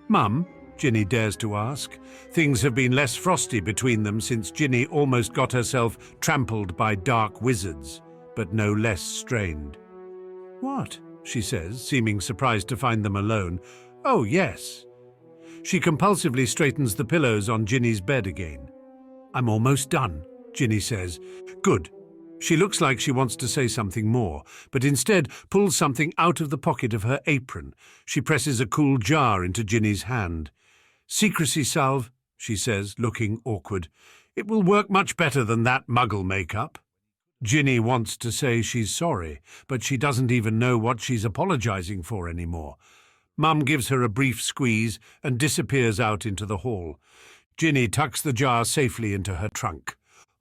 "Mum," Ginny dares to ask. Things have been less frosty between them since Ginny almost got herself trampled by dark wizards, but no less strained. "What?" she says, seeming surprised to find them alone. "Oh, yes." She compulsively straightens the pillows on Ginny's bed again. "I'm almost done," Ginny says. "Good." She looks like she wants to say something more, but instead pulls something out of the pocket of her apron. She presses a cool jar into Ginny's hand. "Secrecy salve," she says, looking awkward. "It will work much better than that muggle makeup." Ginny wants to say she's sorry, but she doesn't even know what she's apologizing for anymore. Mum gives her a brief squeeze and disappears out into the hall. Ginny tucks the jar safely into her trunk.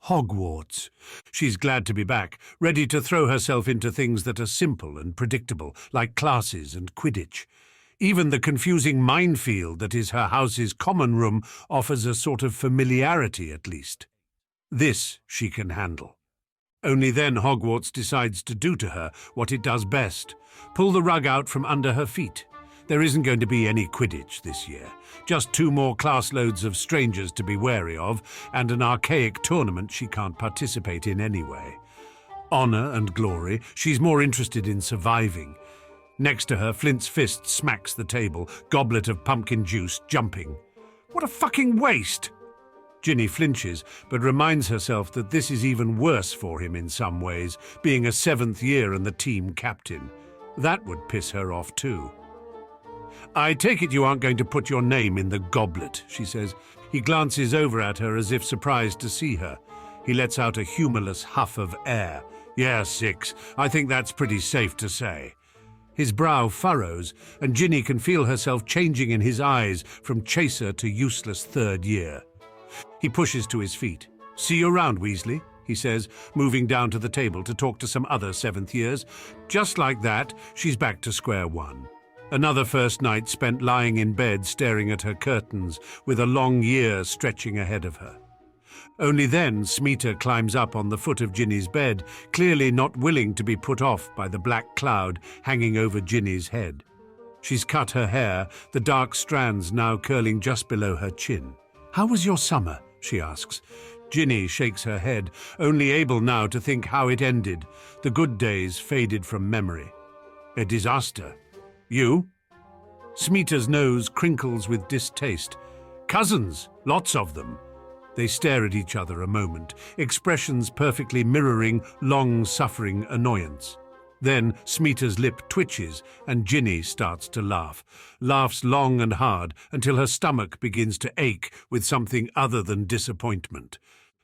Hogwarts. She's glad to be back, ready to throw herself into things that are simple and predictable, like classes and Quidditch. Even the confusing minefield that is her house's common room offers a sort of familiarity at least. This she can handle. Only then Hogwarts decides to do to her what it does best, pull the rug out from under her feet. There isn't going to be any Quidditch this year, just 2 more class loads of strangers to be wary of, and an archaic tournament she can't participate in anyway. Honour and glory, she's more interested in surviving. Next to her, Flint's fist smacks the table, goblet of pumpkin juice jumping. "What a fucking waste!" Ginny flinches, but reminds herself that this is even worse for him in some ways, being a 7th year and the team captain. That would piss her off too. "I take it you aren't going to put your name in the goblet," she says. He glances over at her as if surprised to see her. He lets out a humorless huff of air. "Yeah, 6. I think that's pretty safe to say." His brow furrows, and Ginny can feel herself changing in his eyes from chaser to useless 3rd year. He pushes to his feet. "See you around, Weasley," he says, moving down to the table to talk to some other 7th years. Just like that, she's back to square one. Another first night spent lying in bed staring at her curtains, with a long year stretching ahead of her. Only then Smeeta climbs up on the foot of Ginny's bed, clearly not willing to be put off by the black cloud hanging over Ginny's head. She's cut her hair, the dark strands now curling just below her chin. "How was your summer?" she asks. Ginny shakes her head, only able now to think how it ended. The good days faded from memory. "A disaster. You?" Smeeta's nose crinkles with distaste. "Cousins, lots of them." They stare at each other a moment, expressions perfectly mirroring long-suffering annoyance. Then Smita's lip twitches and Ginny starts to laugh. Laughs long and hard until her stomach begins to ache with something other than disappointment.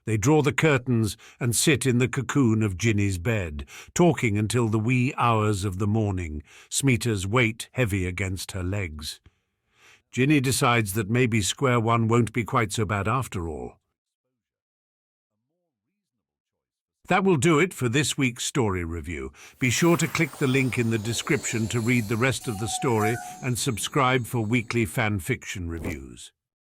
They draw the curtains and sit in the cocoon of Ginny's bed, talking until the wee hours of the morning, Smita's weight heavy against her legs. Ginny decides that maybe square one won't be quite so bad after all. That will do it for this week's story review. Be sure to click the link in the description to read the rest of the story and subscribe for weekly fan fiction reviews.